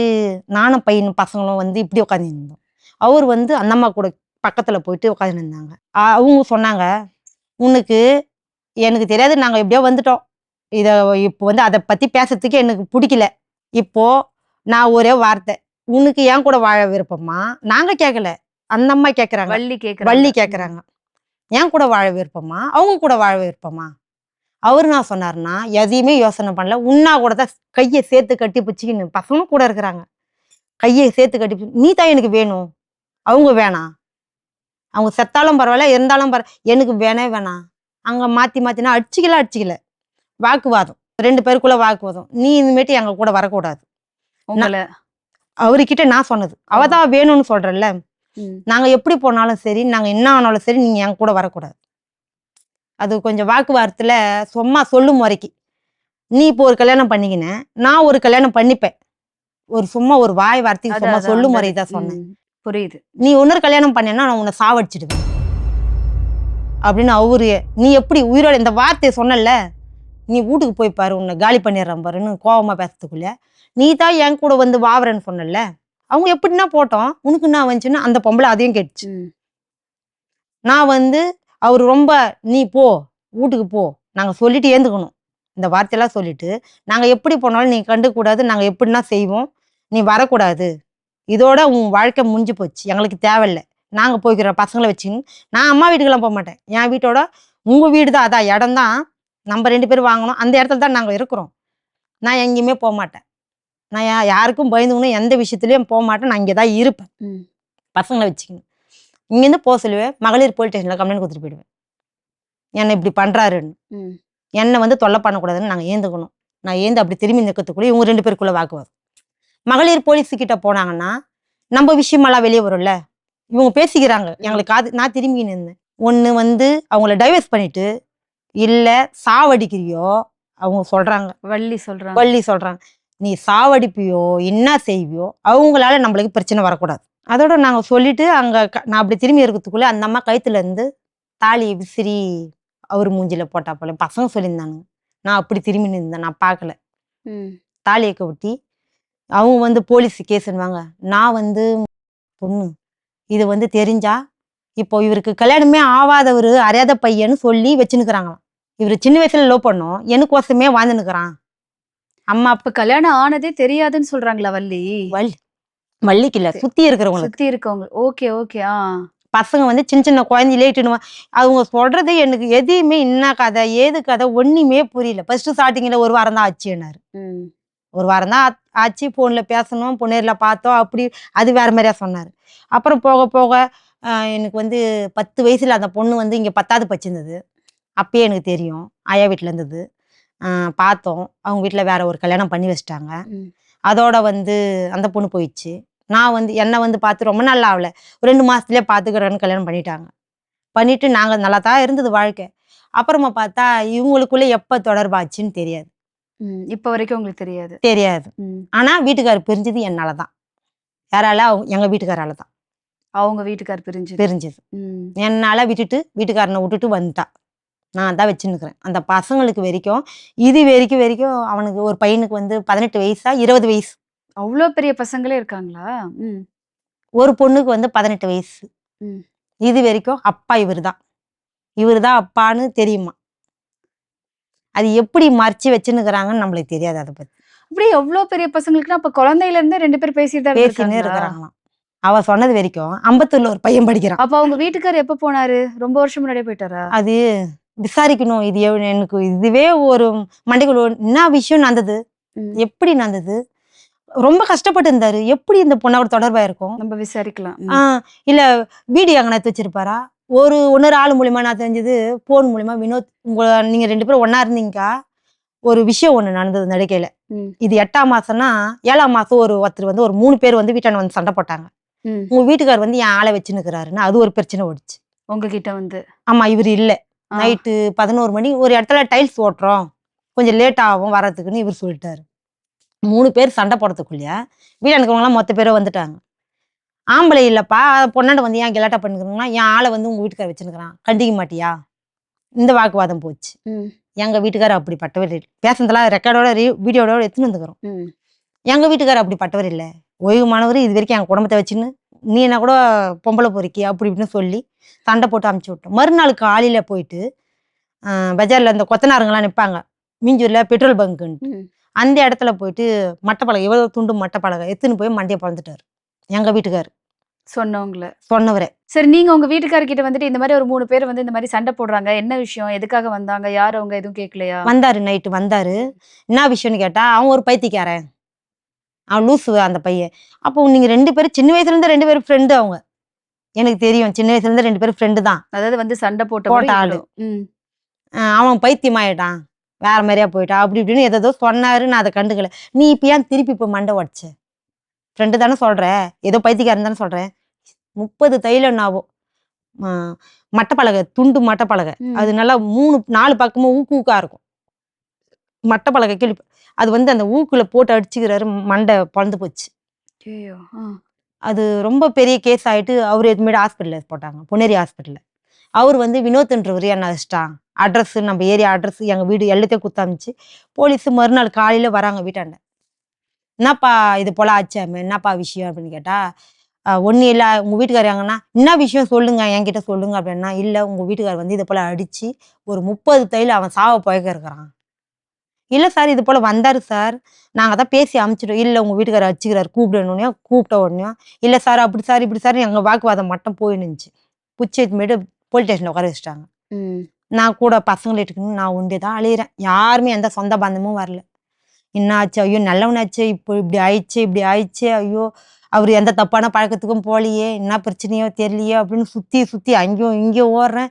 நானும் பையனும் பசங்களும் வந்து இப்படி உட்காந்துருந்தோம். அவர் வந்து அந்த அம்மா கூட பக்கத்தில் போயிட்டு உட்காந்துருந்தாங்க. அவங்க சொன்னாங்க, உனக்கு எனக்கு தெரியாது, நாங்கள் எப்படியோ வந்துட்டோம். இதை இப்போ வந்து அதை பற்றி பேசுறதுக்கு எனக்கு பிடிக்கல. இப்போ நான் ஒரே வார்த்தை, உனக்கு ஏன் கூட வாழ விருப்பமா? நாங்கள் கேட்கல, அந்த அம்மா கேட்குறாங்க. வள்ளி கேக்குறாங்க. வள்ளி கேட்குறாங்க, ஏன் கூட வாழ விருப்பமா, அவங்க கூட வாழ விருப்பமா? அவரு நான் சொன்னாருன்னா எதையுமே யோசனை பண்ணல. உன்னா கூட தான் கையை சேர்த்து கட்டி பிடிச்சிக்கின்னு பசங்களும் கூட இருக்கிறாங்க. கையை சேர்த்து கட்டி நீ தான் எனக்கு வேணும், அவங்க வேணாம். அவங்க செத்தாலும் பரவாயில்ல, இருந்தாலும் எனக்கு வேணாம். அங்கே மாற்றி மாற்றினா அடிச்சிக்கல. வாக்குவாதம், 2 பேருக்குள்ள வாக்குவாதம். நீ இனிமேட்டு எங்க கூட வரக்கூடாது. உங்களை அவர்கிட்ட நான் சொன்னது, அவ தான் வேணும்னு சொல்றேன்ல, ம். நாங்கள் எப்படி போனாலும் சரி, நாங்கள் என்ன ஆனாலும் சரி, நீங்கள் என் கூட வரக்கூடாது. அது கொஞ்சம் வாக்குவாதத்தில் சும்மா சொல்லும் முறைக்கு, நீ இப்போ ஒரு கல்யாணம் பண்ணிக்கின, நான் ஒரு கல்யாணம் பண்ணிப்பேன். ஒரு சும்மா ஒரு வாய் வார்த்தைக்கு சும்மா அதான் சொல்லும் அந்த முறை தான் சொன்னேன். புரியுது. நீ இன்னொரு கல்யாணம் பண்ணேன்னா நான் உன்னை சாவடிச்சிடுவேன் அப்படின்னு அவரு. நீ எப்படி உயிரோட இந்த வார்த்தையை சொன்னல, நீ வீட்டுக்கு போய் பாரு, உன்னை காலி பண்ணிடுறேன் பாருன்னு கோபமா பேசுறதுக்குள்ள, நீ தான் என் கூட வந்து வாவரன்னு சொன்னல. அவங்க எப்படின்னா போட்டோம், உனக்கு என்ன வந்துச்சுன்னா அந்த பொம்பளை அதையும் கேட்டுச்சு. ம். நான் வந்து அவர் ரொம்ப, நீ போ வீட்டுக்கு போ, நாங்கள் சொல்லிட்டு ஏந்துக்கணும். இந்த வார்த்தையெல்லாம் சொல்லிட்டு, நாங்கள் எப்படி போனாலும் நீ கண்டுக்கூடாது, நாங்கள் எப்படின்னா செய்வோம், நீ வரக்கூடாது, இதோட உன் வாழ்க்கை முடிஞ்சு போச்சு, எங்களுக்கு தேவையில்லை, நாங்கள் போய்க்கிறோம் பசங்களை வச்சுன்னு. நான் அம்மா வீட்டுக்கெல்லாம் போக மாட்டேன். என் வீட்டோட உங்கள் வீடு தான், அதான் இடம் தான், நம்ம 2 பேரும் வாங்கணும், அந்த இடத்துல தான் நாங்கள் இருக்கிறோம். நான் எங்கேயுமே போக மாட்டேன். நான் யாருக்கும் பயந்துக்கணும், எந்த விஷயத்துலையும் போக மாட்டேன். நான் இங்கே தான் இருப்பேன் ம். பசங்களை வச்சுக்கணும். இங்கேருந்து போக சொல்லுவேன், மகளிர் போலீஸ் ஸ்டேஷனில் கம்ப்ளைண்ட் கொடுத்துட்டு போயிடுவேன், என்னை இப்படி பண்ணுறாருன்னு. ம். என்னை வந்து தொல்லை பண்ணக்கூடாதுன்னு நாங்கள் ஏந்துக்கணும். நான் ஏந்து அப்படி திரும்பி நிற்கிறதுக்குள்ளே இவங்க 2 பேருக்குள்ளே வாக்குவாதம். மகளிர் போலீஸுக்கிட்ட போனாங்கன்னா நம்ம விஷயமெல்லாம் வெளியே வரும்ல, இவங்க பேசிக்கிறாங்க எங்களுக்கு. நான் திரும்பி நின்றேன். ஒன்று வந்து அவங்கள டைவர்ஸ் பண்ணிட்டு, இல்லை சாவடிக்கிறியோ, அவங்க சொல்கிறாங்க, வள்ளி சொல்கிறாங்க, நீ சாவடிப்பியோ என்ன செய்வியோ, அவங்களால நம்மளுக்கு பிரச்சனை வரக்கூடாது. அதோட நாங்கள் சொல்லிட்டு அங்கே நான் அப்படி திரும்பி இருக்கிறதுக்குள்ளே அந்த அம்மா கழுத்துலேருந்து தாலியை விசிறி அவர் மூஞ்சில போட்டா போல பசங்க சொல்லியிருந்தானுங்க. நான் அப்படி திரும்பி நின்றேன், நான் பார்க்கல. ம். தாலியை கட்டி அவங்க வந்து போலீஸ் கேஸுன்னுவாங்க. நான் வந்து பொண்ணு, இது வந்து தெரிஞ்சா இப்போ இவருக்கு கல்யாணமே ஆகாதவர் அறியாத பையன்னு சொல்லி வச்சுன்னுக்குறாங்களாம். இவர் சின்ன வயசுல லவ் பண்ணோம், எனக்கோசமே வாழ்ந்துன்னுக்குறான். அம்மா அப்ப கல்யாணம் ஆனதே தெரியாதுன்னு சொல்றாங்களா வள்ளி? வள்ளிக்கு இல்லை, சுற்றி இருக்கிறவங்களுக்கு. சுத்தி இருக்கவங்க. Okay okay. ஆ. பசங்க வந்து சின்ன சின்ன குழந்தையிலே இட்டுனுவா. அவங்க சொல்றது எனக்கு எதையுமே என்ன கதை ஏது கதை ஒன்றுமே புரியல. ஃபர்ஸ்ட் ஸ்டார்டிங்கில் 1 வாரம் தான் ஆச்சுன்னாரு. ம். 1 வாரம் தான் ஆச்சு, ஃபோனில் பேசணும், பொன்னேரில் பார்த்தோம், அப்படி அது வேற மாதிரியா சொன்னார். அப்புறம் போக போக எனக்கு வந்து 10 வயசுல அந்த பொண்ணு வந்து இங்கே 10வது படிச்சிருந்தது. அப்பயே எனக்கு தெரியும், ஆயா வீட்டில் இருந்தது. பார்த்தோம், அவங்க வீட்டில் வேற ஒரு கல்யாணம் பண்ணி வச்சிட்டாங்க. ம். அதோட வந்து அந்த பொண்ணு போயிடுச்சு. நான் வந்து என்னை வந்து பார்த்து ரொம்ப நல்லா ஆகலை, 2 மாதத்துலேயே பார்த்துக்கிறேன்னு கல்யாணம் பண்ணிட்டாங்க. பண்ணிட்டு நாங்கள் நல்லா தான் இருந்தது வாழ்க்கை. அப்புறமா பார்த்தா இவங்களுக்குள்ளே எப்போ தொடர்பாச்சுன்னு தெரியாது. ம். இப்ப வரைக்கும் உங்களுக்கு தெரியாது. தெரியாது. ம். ஆனால் வீட்டுக்காரர் பிரிஞ்சது என்னால தான். யாரால? எங்கள் வீட்டுக்காரால தான் அவங்க வீட்டுக்கார் பிரிஞ்சது. பிரிஞ்சது. ம். என்னால் விட்டுட்டு வீட்டுக்காரனை விட்டுட்டு வந்துட்டா. நான் தான் வச்சுன்னுக்கிறேன் அந்த பசங்களுக்கு வரைக்கும். இது வரைக்கும் அவனுக்கு ஒரு பையனுக்கு வந்து 18 வயசா 20 வயசு. அவ்வளோ பெரிய பசங்களே இருக்காங்களா? ம். ஒரு பொண்ணுக்கு வந்து 18 வயசு. ம். இது வரைக்கும் அப்பா இவர் தான் அப்பான்னு தெரியுமா. அது எப்படி மறைச்சு வச்சுன்னுக்குறாங்கன்னு நம்மளுக்கு தெரியாது. அதை பற்றி அப்படி எவ்வளோ பெரிய பசங்களுக்குன்னா அப்ப குழந்தையில இருந்தே 2 பேர் பேசிட்டு தான் பேசினே இருக்காங்களா? இருக்கிறாங்களாம். அவ சொன்னது வரைக்கும் அம்பத்தூர்ல ஒரு பையன் படிக்கிறான். அப்ப அவங்க வீட்டுக்கார் எப்ப போனாரு? ரொம்ப வருஷம் முன்னாடியே போயிட்டாரா? அது விசாரிக்கணும். இது எனக்கு இதுவே ஒரு மண்டைக்குள்ள என்ன விஷயம் நடந்தது, ம். எப்படி நடந்தது, ரொம்ப கஷ்டப்பட்டு இருந்தாரு, எப்படி இந்த பொண்ணோட தொடர்பா இருக்கும். நம்ம விசாரிக்கலாம். இல்ல வீடியோ அங்கே எடுத்து வச்சிருப்பாரா? இன்னொரு ஆள் மூலியமா நான் தெரிஞ்சது, போன் மூலியமா வினோத் நீங்க 2 பேரும் ஒன்னா இருந்தீங்கக்கா, ஒரு விஷயம் ஒண்ணு நடந்தது நடிக்கையில. ம். இது 8ஆம் மாசம்னா 7ஆம் மாசம் ஒருத்தர் வந்து ஒரு 3 பேர் வந்து வீட்டாண்ட வந்து சண்டை போட்டாங்க. ம். உங்க வீட்டுக்காரர் வந்து என் ஆளை வச்சுன்னுக்குறாருன்னு அது ஒரு பிரச்சனை ஓடுச்சு. உங்ககிட்ட வந்து. ஆமா, இவரு இல்ல. ஆ. நைட்டு 11 மணி ஒரு இடத்துல டைல்ஸ் ஓட்டுறோம். கொஞ்சம் லேட் ஆகும் வரதுக்குன்னு இவரு சொல்லிட்டாரு. 3 பேர் சண்டை போடுறதுக்குள்ளயே வீட்டாண்ட இருக்கிறவங்கலாம் மொத்த பேரும் வந்துட்டாங்க. ஆம்பளை இல்லப்பா, பொண்ணாண்ட வந்து ஏன் கலாட்டா பண்ணிக்கிறீங்கன்னா, என் ஆளை வந்து உங்க வீட்டுக்காரர் வச்சுன்னுக்குறான். கண்டிக்க மாட்டியா? இந்த வாக்குவாதம் போச்சு. ம். எங்க வீட்டுக்காரர் அப்படிப்பட்டவர் இல்ல. பேசுனதெல்லாம் ரெக்கார்டோட வீடியோட எடுத்துன்னு வந்துக்கிறோம். ம். எங்க வீட்டுக்காரர் அப்படிப்பட்டவர் இல்ல. ஓய்வுமானவர் இது வரைக்கும் என் குடும்பத்தை வச்சுன்னு, நீ என்ன கூட பொம்பளை பொறுக்கி அப்படி இப்படின்னு சொல்லி சண்டை போட்டு அமுச்சு விட்டோம். மறுநாள் காலையில போயிட்டு பஜார்ல இந்த கொத்தனாருங்கலாம் நிப்பாங்க. மீஞ்சூர்ல பெட்ரோல் பங்க்குன்ட்டு. ம். அந்த இடத்துல போயிட்டு மட்டப்பலகை எவ்வளோ துண்டு மட்டப்பலகை எடுத்துன்னு போய் மண்டைய பொளந்துட்டாரு. எங்க வீட்டுக்காரர். சொன்னவங்கள. சொன்னவரே. சரி, நீங்க உங்க வீட்டுக்காரர்கிட்ட வந்துட்டு இந்த மாதிரி ஒரு 3 பேர் வந்து இந்த மாதிரி சண்டை போடுறாங்க. என்ன விஷயம்? எதுக்காக வந்தாங்க? யார் அவங்க? எதுவும் கேட்கலையா? வந்தாரு நைட்டு வந்தாரு. என்ன விஷயம்னு கேட்டா, அவன் ஒரு பைத்தியக்காரன். அவன் லூசு அந்த பையன். அப்போ நீங்க 2 பேரும் சின்ன வயசுலேருந்து 2 பேரும் ஃப்ரெண்டு அவங்க. எனக்கு தெரியும். சின்ன வயசுலேருந்து 2 பேரும் ஃப்ரெண்டு தான். அதாவது வந்து சண்டை போட்ட போட்ட ஆளு. ம். அவன் பைத்தியமாயிட்டான். வேற மாரியா போயிட்டான். அப்படி இப்படின்னு ஏதேதோ சொன்னாரு. நான் அத கண்டுக்கல. நீ இப்ப ஏன் திருப்பி இப்ப மண்டை உடைச்ச? ஃப்ரெண்டு தானே சொல்ற. ஏதோ பைத்தியக்காரன் தானே சொல்றேன். 30 தைலம் நாவும். அ மட்டப்பலகை, துண்டு மட்டப்பலகை. ம். அது நல்லா 4 பக்கமும் ஊக்கா இருக்கும். மட்டப்பலகை அது வந்து அந்த ஊக்குல போட்டு அடிச்சுக்கிறாரு. மண்டை பொளந்து போச்சு. ஐயோ! ஆ. அது ரொம்ப பெரிய கேஸ் ஆயிட்டு அவரு எதுமேட்டு ஹாஸ்பிட்டல்ல போட்டாங்க. பொன்னேரி ஹாஸ்பிட்டல்ல. அவரு வந்து வினோத்ன்றவரு என்ன அடிச்சிட்டான். அட்ரஸ் நம்ம ஏரியா அட்ரஸ் எங்க வீடு எல்லாத்தையும் குடுத்தமிச்சு, போலீஸ் மறுநாள் காலையில வராங்க வீட்டாண்ட. "என்னப்பா இது போல ஆச்சாமே, என்னப்பா விஷயம்?" அப்படின்னு கேட்டா, ஒண்ணும் இல்ல. உங்க வீட்டுக்காரர் எங்கன்னா, "என்ன விஷயம் சொல்லுங்க, என்கிட்ட சொல்லுங்க." அப்படின்னா, "இல்ல உங்க வீட்டுக்காரர் வந்து இது போல அடிச்சு, ஒரு 30 தைல அவன் சாவ பொழக்க இருக்கிறான்." "இல்ல சார், இது போல வந்தாரு சார். நாங்க தான் பேசி அனுப்பிச்சுட்டோம்." "இல்ல உங்க வீட்டுக்காரர் அடிச்சுக்கிறாரு கூப்பிடுனோனே." கூப்பிட்ட உடனே, "இல்ல சார், அப்படி சார், இப்படி சார்." எங்க வாக்குவாதம் மட்டும் போயினுருந்துச்சு. புடிச்சு எடுத்துன்னு போலீஸ் ஸ்டேஷன்ல உட்கார வச்சுட்டாங்க. ம். நான் கூட பசங்கள இட்டுக்கின்னு நான் ஒண்டி தான் அலையிறேன். யாருமே எந்த சொந்த பந்தமும் வரல. என்ன ஆச்சு? ஐயோ! நல்லவனாச்சே! இப்போ இப்படி ஆயிடுச்சே, இப்படி ஆயிடுச்சே! ஐயோ! அவரு எந்த தப்பான பழக்கத்துக்கும் போலயே! என்ன பிரச்சனையோ தெரியலையே! அப்படின்னு சுத்தி, சுத்தி அங்கேயும் இங்கேயும் ஓடுறேன்.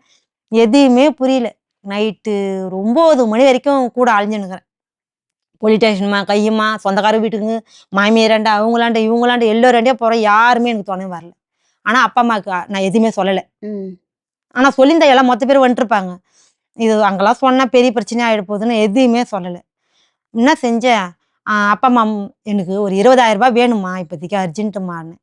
எதுவுமே புரியல. நைட்டு ஒரு 9 மணி வரைக்கும் கூட அலைஞ்சுன்னுக்கிறேன். போலீஸ் ஸ்டேஷன்மா, கையுமா, சொந்தக்கார வீட்டுக்கு, மாமியாராண்ட, அவங்களாண்ட, இவங்களாண்ட எல்லோராண்டயும் போறேன். யாருமே எனக்கு துணை வரல. ஆனா, அப்பா, அம்மாவுக்கு நான் எதுவுமே சொல்லல. ம். ஆனா சொல்லியிருந்தா எல்லாம் மொத்த பேரும் வந்துட்டுருப்பாங்க. இது அங்கெல்லாம் சொன்னா பெரிய பிரச்சனையா ஆயிட போகுதுன்னு எதுவுமே சொல்லல. என்ன செஞ்சேன், அப்பா, அம்மா எனக்கு ஒரு ரூ. 20,000 வேணும்மா, இப்போதைக்கு அர்ஜென்ட்டுமான்னு.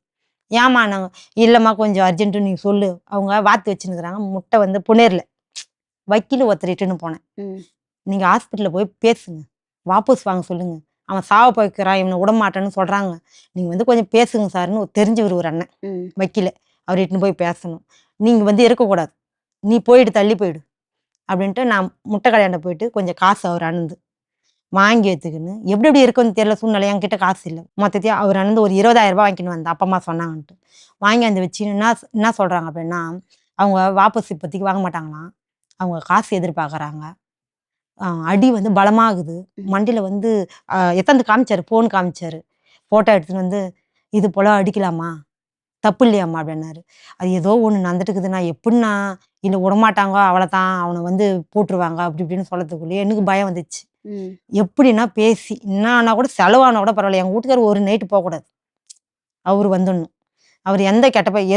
ஏம்மான்னாங்க, இல்லம்மா கொஞ்சம் அர்ஜென்ட்டு நீ சொல்லு. அவங்க வாத்து வச்சுன்னுக்குறாங்க. முட்டை வந்து புனேர்ல. வக்கீல் ஒருத்தர் இட்டுன்னு போனேன். ம். நீங்க ஹாஸ்பிட்டல்ல போய் பேசுங்க. வாபஸ் வாங்க சொல்லுங்க. அவன் சாவ போய்க்கிறான், இவன விடமாட்டேன்னு சொல்றாங்க. நீங்க வந்து கொஞ்சம் பேசுங்க சார்ன்னு தெரிஞ்சவர் ஒரு அண்ணன். ம். வக்கீலு. அவர இட்டுன்னு போய் பேசணும். நீங்க வந்து இருக்கக்கூடாது. நீ போயிடு, தள்ளி போயிடு. அப்படின்ட்டு நான் முட்டை கடையாண்ட போயிட்டு கொஞ்சம் காசு அவர் அனுந்து வாங்கி வச்சுக்கின்னு எப்படி எப்படி இருக்குன்னு தெரியல சூழ்நிலை. என்கிட்ட காசு இல்லை. மொத்தத்தையும் அவர் அனுந்து ஒரு 20,000 வாங்கின்னு வந்தேன். அப்பா அம்மா சொன்னாங்கன்ட்டு வாங்கி அந்த வச்சு என்ன சொல்றாங்க அப்படின்னா, அவங்க வாபஸ் இப்போதைக்கு வாங்க மாட்டாங்களாம். அவங்க காசு எதிர்பார்க்குறாங்க. அடி வந்து பலமாகுது. மண்டையில வந்து எத்தாந்து காமிச்சாரு. ஃபோன் காமிச்சாரு. ஃபோட்டோ எடுத்துன்னு வந்து, இது போல அடிக்கலாமா? தப்பு இல்லையாம்மா அப்படின்னாரு. அது ஏதோ ஒண்ணு நடந்துட்டுக்குதுண்ணா. எப்படிண்ணா? இல்ல விடமாட்டாங்க, அவ்வளோதான். அவன வந்து போட்டுருவாங்க அப்படி இப்படின்னு சொல்லத்துக்குள்ளேயே எனக்கு பயம் வந்துச்சு. ம். எப்படின்னா பேசி என்ன ஆனா கூட செலவானா கூட பரவாயில்ல. எங்க வீட்டுக்காரர் ஒரு நைட்டு போகக்கூடாது. அவரு வந்துடணும். அவர் எந்த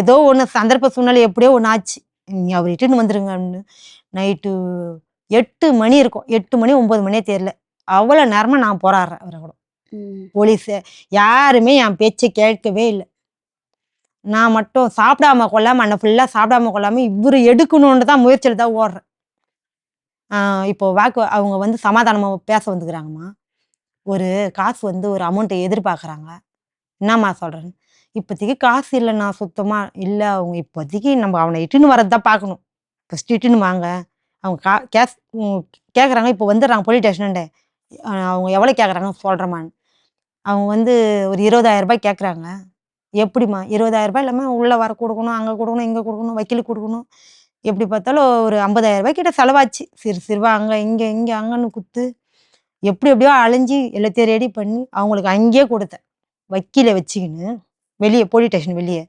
ஏதோ ஒண்ணு சந்தர்ப்ப சூழ்நிலை எப்படியோ ஒண்ணு ஆச்சு. நீங்க அவர இட்டுன்னு வந்துருங்க அப்படின்னு. நைட்டு 8 மணி இருக்கும். 8 மணி 9 மணியே தெரியல. அவ்வளோ நேரமா நான் போராடுறேன் அவர கூட. ம். போலீஸு யாருமே என் பேச்ச கேட்கவே இல்ல. நான் மட்டும் சாப்பிடாம கொள்ளாம அன்ன ஃபுல்லா சாப்பிடாம கொள்ளாம இவரு எடுக்கணும்னு தான் முயற்சியில தான் ஓடுறேன். இப்போ அவங்க வந்து சமாதானமா பேச வந்துக்கிறாங்கம்மா. ஒரு காசு வந்து ஒரு அமௌண்ட்ட எதிர்பார்க்குறாங்க. என்னம்மா சொல்றேன்னு. இப்போதைக்கு காசு இல்லண்ணா சுத்தமா. இல்ல அவங்க இப்போதைக்கு நம்ம அவன இட்டுன்னு வரது தான் பார்க்கணும். ஃபர்ஸ்ட்டு இட்டுன்னு வாங்க. அவங்க கேஸ் கேட்குறாங்க. இப்போ வந்துடுறாங்க போலீஸ் ஸ்டேஷனாண்ட. அவங்க எவ்வளோ கேட்குறாங்கன்னு சொல்றேம்மான்னு. அவங்க வந்து ஒரு ரூ. 20,000 கேட்குறாங்க. எப்படிம்மா? ரூ. 20,000 இல்லாம உள்ள வர குடுக்கணும், அங்க குடுக்கணும், இங்க குடுக்கணும், வக்கீலுக்கு குடுக்கணும். எப்படி பார்த்தாலும் ஒரு ரூ. 50,000 கிட்ட செலவாச்சு. சிறு சிறுவா அங்க, இங்க அங்கன்னு குடுத்து, எப்படி எப்படியோ அலைஞ்சு எல்லாத்தையும் ரெடி பண்ணி அவங்களுக்கு அங்கேயே குடுத்தேன். வக்கீல வச்சுக்கின்னு, வெளிய போலீஸ் ஸ்டேஷன் வெளிய.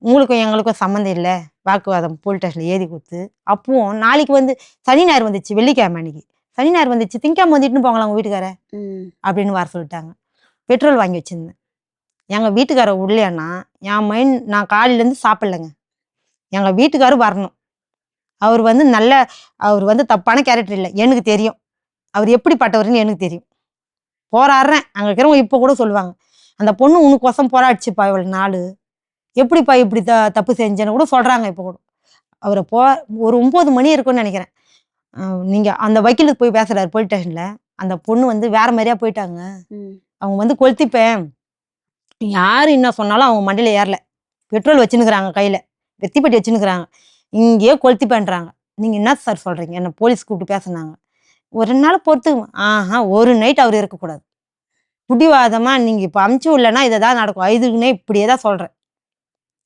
உங்களுக்கும் எங்களுக்கும் சம்மந்தம் இல்ல. வாக்குவாதம் போலீஸ் ஸ்டேஷன்ல எழுதி குடுத்து, அப்பவும் நாளைக்கு வந்து சனி, ஞாயிறு வந்துச்சு. வெள்ளிக்கிழமை அன்னைக்கு. சனி ஞாயிறு வந்துச்சு, திங்கக்கிழமை வந்துட்டுன்னு போங்களா உங்கள் வீட்டுக்கார ம். அப்படின்னு வர சொல்லிட்டாங்க. பெட்ரோல் வாங்கி வச்சுருந்தேன். எங்கள் வீட்டுக்காரர் உள்ளேன்னா என் மைண்ட் நான் காலையிலேருந்து சாப்பிட்லைங்க. எங்கள் வீட்டுக்காரர் வரணும். அவர் வந்து அவர் வந்து தப்பான கேரக்டர் இல்லை, எனக்கு தெரியும். அவர் எப்படிப்பட்டவர்னு எனக்கு தெரியும். போராடுறேன், அங்கே இருக்கிறவங்க இப்போ கூட சொல்லுவாங்க, அந்த பொண்ணு உனக்கோசம் போராடிச்சுப்பா இவ்வளோ நாள், எப்படிப்பா இப்படி தப்பு செஞ்சேன்னு கூட சொல்கிறாங்க இப்போ கூட. அவரை ஒரு 9 மணி இருக்கும்னு நினைக்கிறேன். நீங்கள் அந்த வக்கீலுக்கு போய் பேசுகிறாரு போலீஸ் ஸ்டேஷனில். அந்த பொண்ணு வந்து வேற மாதிரியா போயிட்டாங்க. அவங்க வந்து கொளுத்திப்பேன், யார் என்ன சொன்னாலும் அவங்க மண்டியில் ஏறல. பெட்ரோல் வச்சுன்னுக்குறாங்க, கையில் வெத்திப்பட்டி வச்சுன்னுக்குறாங்க, இங்கேயே கொளுத்திப்பேன்றாங்க. நீங்கள் என்ன சார் சொல்கிறீங்க? என்னை போலீஸ் கூப்பிட்டு பேசுனாங்க. ஒரு நாள் பொறுத்து ஒரு நைட் அவர் இருக்கக்கூடாது. புடிவாதமாக நீங்கள் இப்போ அமுச்சு விடலன்னா இதை தான் நடக்கும். இதுக்குன்னே இப்படியே தான் சொல்கிறேன்.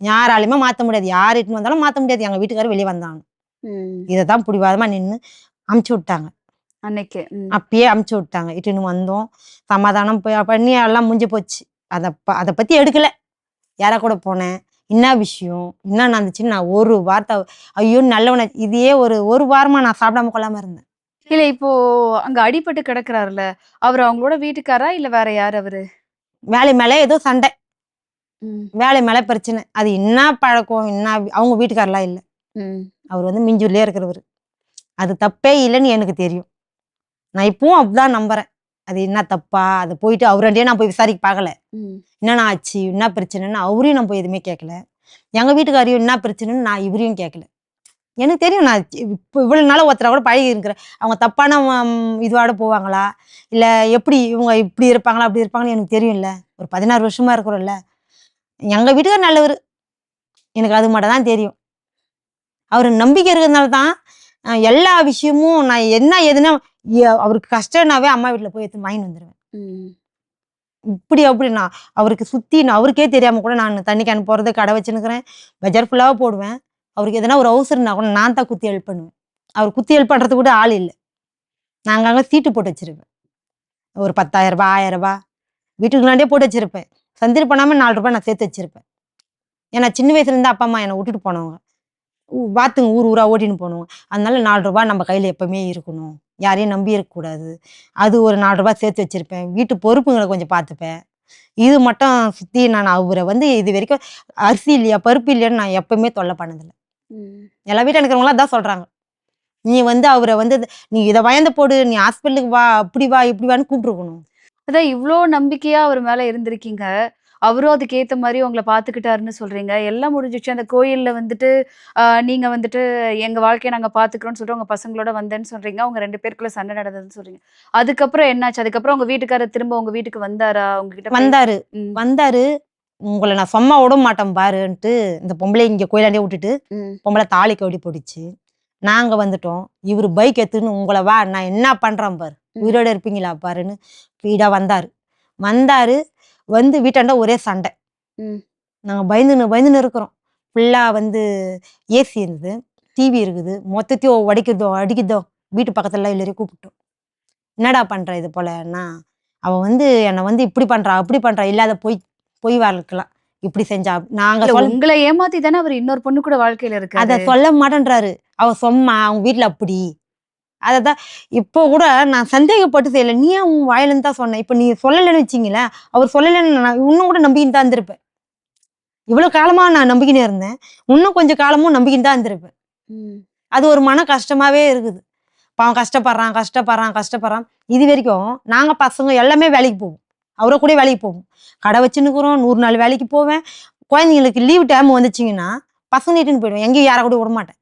யாராலையுமே மாற்ற முடியாது, யார் இட்டுன்னு வந்தாலும் மாற்ற முடியாது. எங்கள் வீட்டுக்காரர் வெளியே வந்தாங்க, இதை தான் புடிவாதமாக நின்று அமுச்சு விட்டாங்க. அன்னைக்கு அப்பயே அமுச்சு விட்டாங்க. இட்டுன்னு வந்தோம், சமாதானம் பண்ணி எல்லாம் முடிஞ்சு போச்சு. அதை பற்றி எடுக்கலை. யாரா கூட போனேன், என்ன விஷயம் என்ன நடந்துச்சுன்னு நான் ஒரு வார்த்தை, ஐயோ நல்லவன, இதையே ஒரு வாரமாக நான் சாப்பிடாம கொள்ளாமல் இருந்தேன். இல்ல இப்போ அங்க அடிபட்டு கிடக்குறாருல, அவர் அவங்களோட வீட்டுக்காரா இல்ல வேற யார் அவரு? வேலை மேலே ஏதோ சண்டை, வேலை மேலே பிரச்சனை. அது என்ன பழக்கம் என்ன, அவங்க வீட்டுக்காரெலாம் இல்லை. அவர் வந்து மிஞ்சூர்லேயே இருக்கிறவர். அது தப்பே இல்லைன்னு எனக்கு தெரியும். நான் இப்பவும் அப்படிதான் நம்புறேன். அது என்ன தப்பா, அதை போயிட்டு அவர்கிட்டயே நான் போய் விசாரிக்க பார்க்கல. என்னென்ன ஆச்சு, என்ன பிரச்சனைன்னு அவரையும் நான் போய் எதுவுமே கேட்கல. எங்கள் வீட்டுக்காரையும் என்ன பிரச்சனைன்னு நான் இவரையும் கேட்கல. எனக்கு தெரியும், நான் இப்போ இவ்வளோ நாள் ஒருத்தரை கூட பழகி இருக்கிறேன். அவங்க தப்பான இதுவாட போவாங்களா, இல்லை எப்படி இவங்க இப்படி இருப்பாங்களா அப்படி இருப்பாங்கன்னு எனக்கு தெரியும்ல. ஒரு 16 வருஷமா இருக்கிறோம்ல. எங்கள் வீட்டுக்கார் நல்லவர், எனக்கு அது மட்டும் தான் தெரியும். அவர் நம்பிக்கை இருக்கிறதுனால தான் எல்லா விஷயமும் நான் என்ன ஏதுன்னா, அவருக்கு கஷ்டம்னாவே அம்மா வீட்டில் போய் எடுத்து வாங்கிட்டு வந்துடுவேன். இப்படி அப்படின்னா அவருக்கு சுற்றி அவருக்கே தெரியாமல் கூட நான் தண்ணி கேன் போகிறது, கடை வச்சுன்னுக்கிறேன், பஜார் ஃபுல்லாக போடுவேன். அவருக்கு எதனா ஒரு அவசரம்னா கூட நான் தான் குத்தி ஹெல்ப் பண்ணுவேன். அவர் குத்தி ஹெல்ப் பண்ணுறது கூட ஆள் இல்லை. நாங்கள் அங்கே சீட்டு போட்டு வச்சுருப்பேன். ஒரு 10,000 ரூபாய் 1000 ரூபாய் வீட்டுக்குள்ளாண்டே போட்டு வச்சுருப்பேன். சந்திரி பண்ணாமல் 4 ரூபாய் நான் சேர்த்து வச்சுருப்பேன். ஏன்னா சின்ன வயசுலேருந்து அப்பா அம்மா என்னை விட்டுட்டு போனவங்க, வாத்துங்க ஊர் ஊராக ஓட்டின்னு போனவங்க. அதனால 4 ரூபாய் நம்ம கையில் எப்போவுமே இருக்கணும், யாரையும் நம்பி இருக்கக்கூடாது. அது ஒரு 4 ரூபாய் சேர்த்து வச்சுருப்பேன். வீட்டு பொறுப்புங்களை கொஞ்சம் பார்த்துப்பேன். இது மட்டும் சுற்றி நான் அவரை வந்து இது வரைக்கும் அரிசி இல்லையா பருப்பு இல்லையான்னு நான் எப்பவுமே தொல்லை பண்ணதில்லை. எல்லா வீட்டில் இருக்கிறவங்களாம் அதான் சொல்கிறாங்க, நீ வந்து அவரை வந்து நீ இதை வயந்து போடு, நீ ஹாஸ்பிட்டலுக்கு வா, அப்படி வா இப்படி வான்னு கூப்பிட்டுருக்கணும். அதான் இவ்வளோ நம்பிக்கையா அவர் மேல இருந்திருக்கீங்க, அவரும் அதுக்கு ஏத்த மாதிரி உங்களை பாத்துக்கிட்டாருன்னு சொல்றீங்க. எல்லாம் முடிஞ்சிச்சு. அந்த கோயில்ல வந்துட்டு நீங்க வந்துட்டு எங்க வாழ்க்கையை நாங்க பாத்துக்கிறோம்னு சொல்லிட்டு உங்க பசங்களோட வந்தேன்னு சொல்றீங்க. அவங்க 2 பேருக்குள்ள சண்டை நடந்ததுன்னு சொல்றீங்க. அதுக்கப்புறம் என்னாச்சு? அதுக்கப்புறம் உங்க வீட்டுக்காரர் திரும்ப உங்க வீட்டுக்கு வந்தாரா? உங்ககிட்ட வந்தாரு. உங்களை நான் சும்மா விட மாட்டேன் பாருன்ட்டு இந்த பொம்பளை இங்கே கோயிலாண்டே விட்டுட்டு பொம்பளை தாலி கவுடி போட்டுச்சு. நாங்கள் வந்துட்டோம். இவர் பைக் எடுத்துன்னு உங்களை வா நான் என்ன பண்ணுறேன் பாரு, உயிரோடு இருப்பீங்களா பாருன்னு ஸ்பீடாக வந்தார். வந்து வீட்டாண்ட ஒரே சண்டை. நாங்கள் பயந்துன்னு இருக்கிறோம். ஃபுல்லாக வந்து ஏசி இருந்தது, டிவி இருக்குது, மொத்தத்தையும் அடிக்குதோ வீட்டு பக்கத்துலலாம் எல்லாரையும் கூப்பிட்டோம். என்னடா பண்ணுற இது போலன்னா, அவன் வந்து என்னை வந்து இப்படி பண்ணுறா அப்படி பண்ணுறா, இல்லாத பொய் வாழ்க்கலாம் இப்படி செஞ்சா. நாங்கள் உங்களை ஏமாத்தி தானே அவர் இன்னொரு பொண்ணு கூட வாழ்க்கையில் இருக்கு, அதை சொல்ல மாட்டேன்றாரு. அவன் சொம்மா அவங்க வீட்டில் அப்படி. அதை தான் இப்போ கூட நான் சந்தேகப்பட்டு செய்யலை, நீ உன் வாயிலேருந்து தான் சொன்னேன். இப்போ நீ சொல்லலைன்னு வச்சிங்களேன், அவர் சொல்லலைன்னு நான் இன்னும் கூட நம்பிக்கின்னு தான் இருந்திருப்பேன். இவ்வளோ காலமாக நான் நம்பிக்கினே இருந்தேன், இன்னும் கொஞ்சம் காலமும் நம்பிக்கின்னு தான் இருந்திருப்பேன். அது ஒரு மன கஷ்டமாகவே இருக்குது. அவன் கஷ்டப்படுறான். இது வரைக்கும் நாங்கள் பசங்க எல்லாமே வேலைக்கு போவோம், அவரை கூட வேலைக்கு போவோம், கடை வச்சுன்னுக்குறோம். 100 நாள் வேலைக்கு போவேன். குழந்தைங்களுக்கு லீவ் டைம் வந்துச்சிங்கன்னா பசங்க இட்டுன்னு போயிடுவேன், எங்கேயும் யாரை கூட விட மாட்டேன்.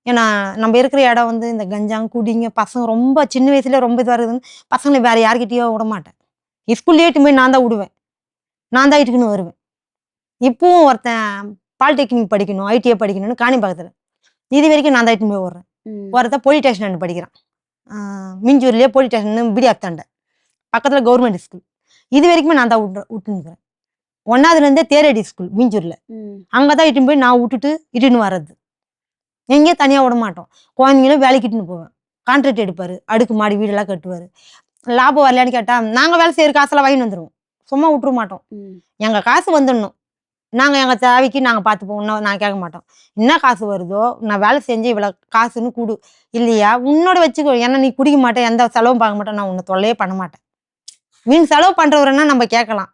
ஏன்னா நம்ம இருக்கிற இடம் வந்து இந்த கஞ்சாங்க குடிங்க பசங்க ரொம்ப சின்ன வயசுல ரொம்ப இதுவாக இருக்குதுன்னு பசங்களை வேற யார்கிட்டயோ விட மாட்டேன். ஸ்கூல்லேயே இட்டு போய் நான் தான் விடுவேன், நான் தான் இட்டுக்குன்னு வருவேன். இப்பவும் ஒருத்தன் பாலிடெக்னிக் படிக்கணும், ஐடிஐ படிக்கணும்னு காணிப்பாக்கத்தில், இது வரைக்கும் நான் தான் இட்டுன்னு போய் விடுறேன். ஒருத்தன் போலீஸ் ஸ்டேஷன் படிக்கிறான், மிஞ்சூர்லேயே போலீஸ் ஸ்டேஷன் பிடியாத்தாண்ட பக்கத்தில் கவர்மெண்ட் ஸ்கூல். இது வரைக்குமே நான் தான் விட்டுனுக்கிறேன். 1ஆவதுலேருந்தே தேரடி ஸ்கூல் மீஞ்சூரில், அங்கே தான் இட்டுன்னு போய் நான் இட்டுன்னு வர்றது. எங்கேயும் தனியாக விட மாட்டோம். குழந்தைங்களும் வேலைக்கு இட்டுன்னு போவேன். கான்ட்ராக்ட் எடுப்பார், அடுக்கு மாடி வீடெல்லாம் கட்டுவார். லாபம் வரலையான்னு கேட்டால் நாங்கள் வேலை செய்கிற காசெல்லாம் வாங்கிட்டு வந்துடுவோம், சும்மா விட்டுற மாட்டோம். எங்கள் காசு வந்துடணும், நாங்கள் எங்கள் தேவைக்கு நாங்கள் பார்த்துப்போம். இன்னும் நான் கேட்க மாட்டோம். என்ன காசு வருதோ நான் வேலை செஞ்சு இவ்வளோ காசுன்னு கொடு, இல்லையா உன்னோட வச்சுக்கோ. ஏன்னா நீ குடிக்க மாட்டேன், எந்த செலவும் பார்க்க மாட்டேன், நான் உன்னை தொல்லையே பண்ண மாட்டேன். மீன் செலவு பண்ணுறவருன்னா நம்ம கேட்கலாம்,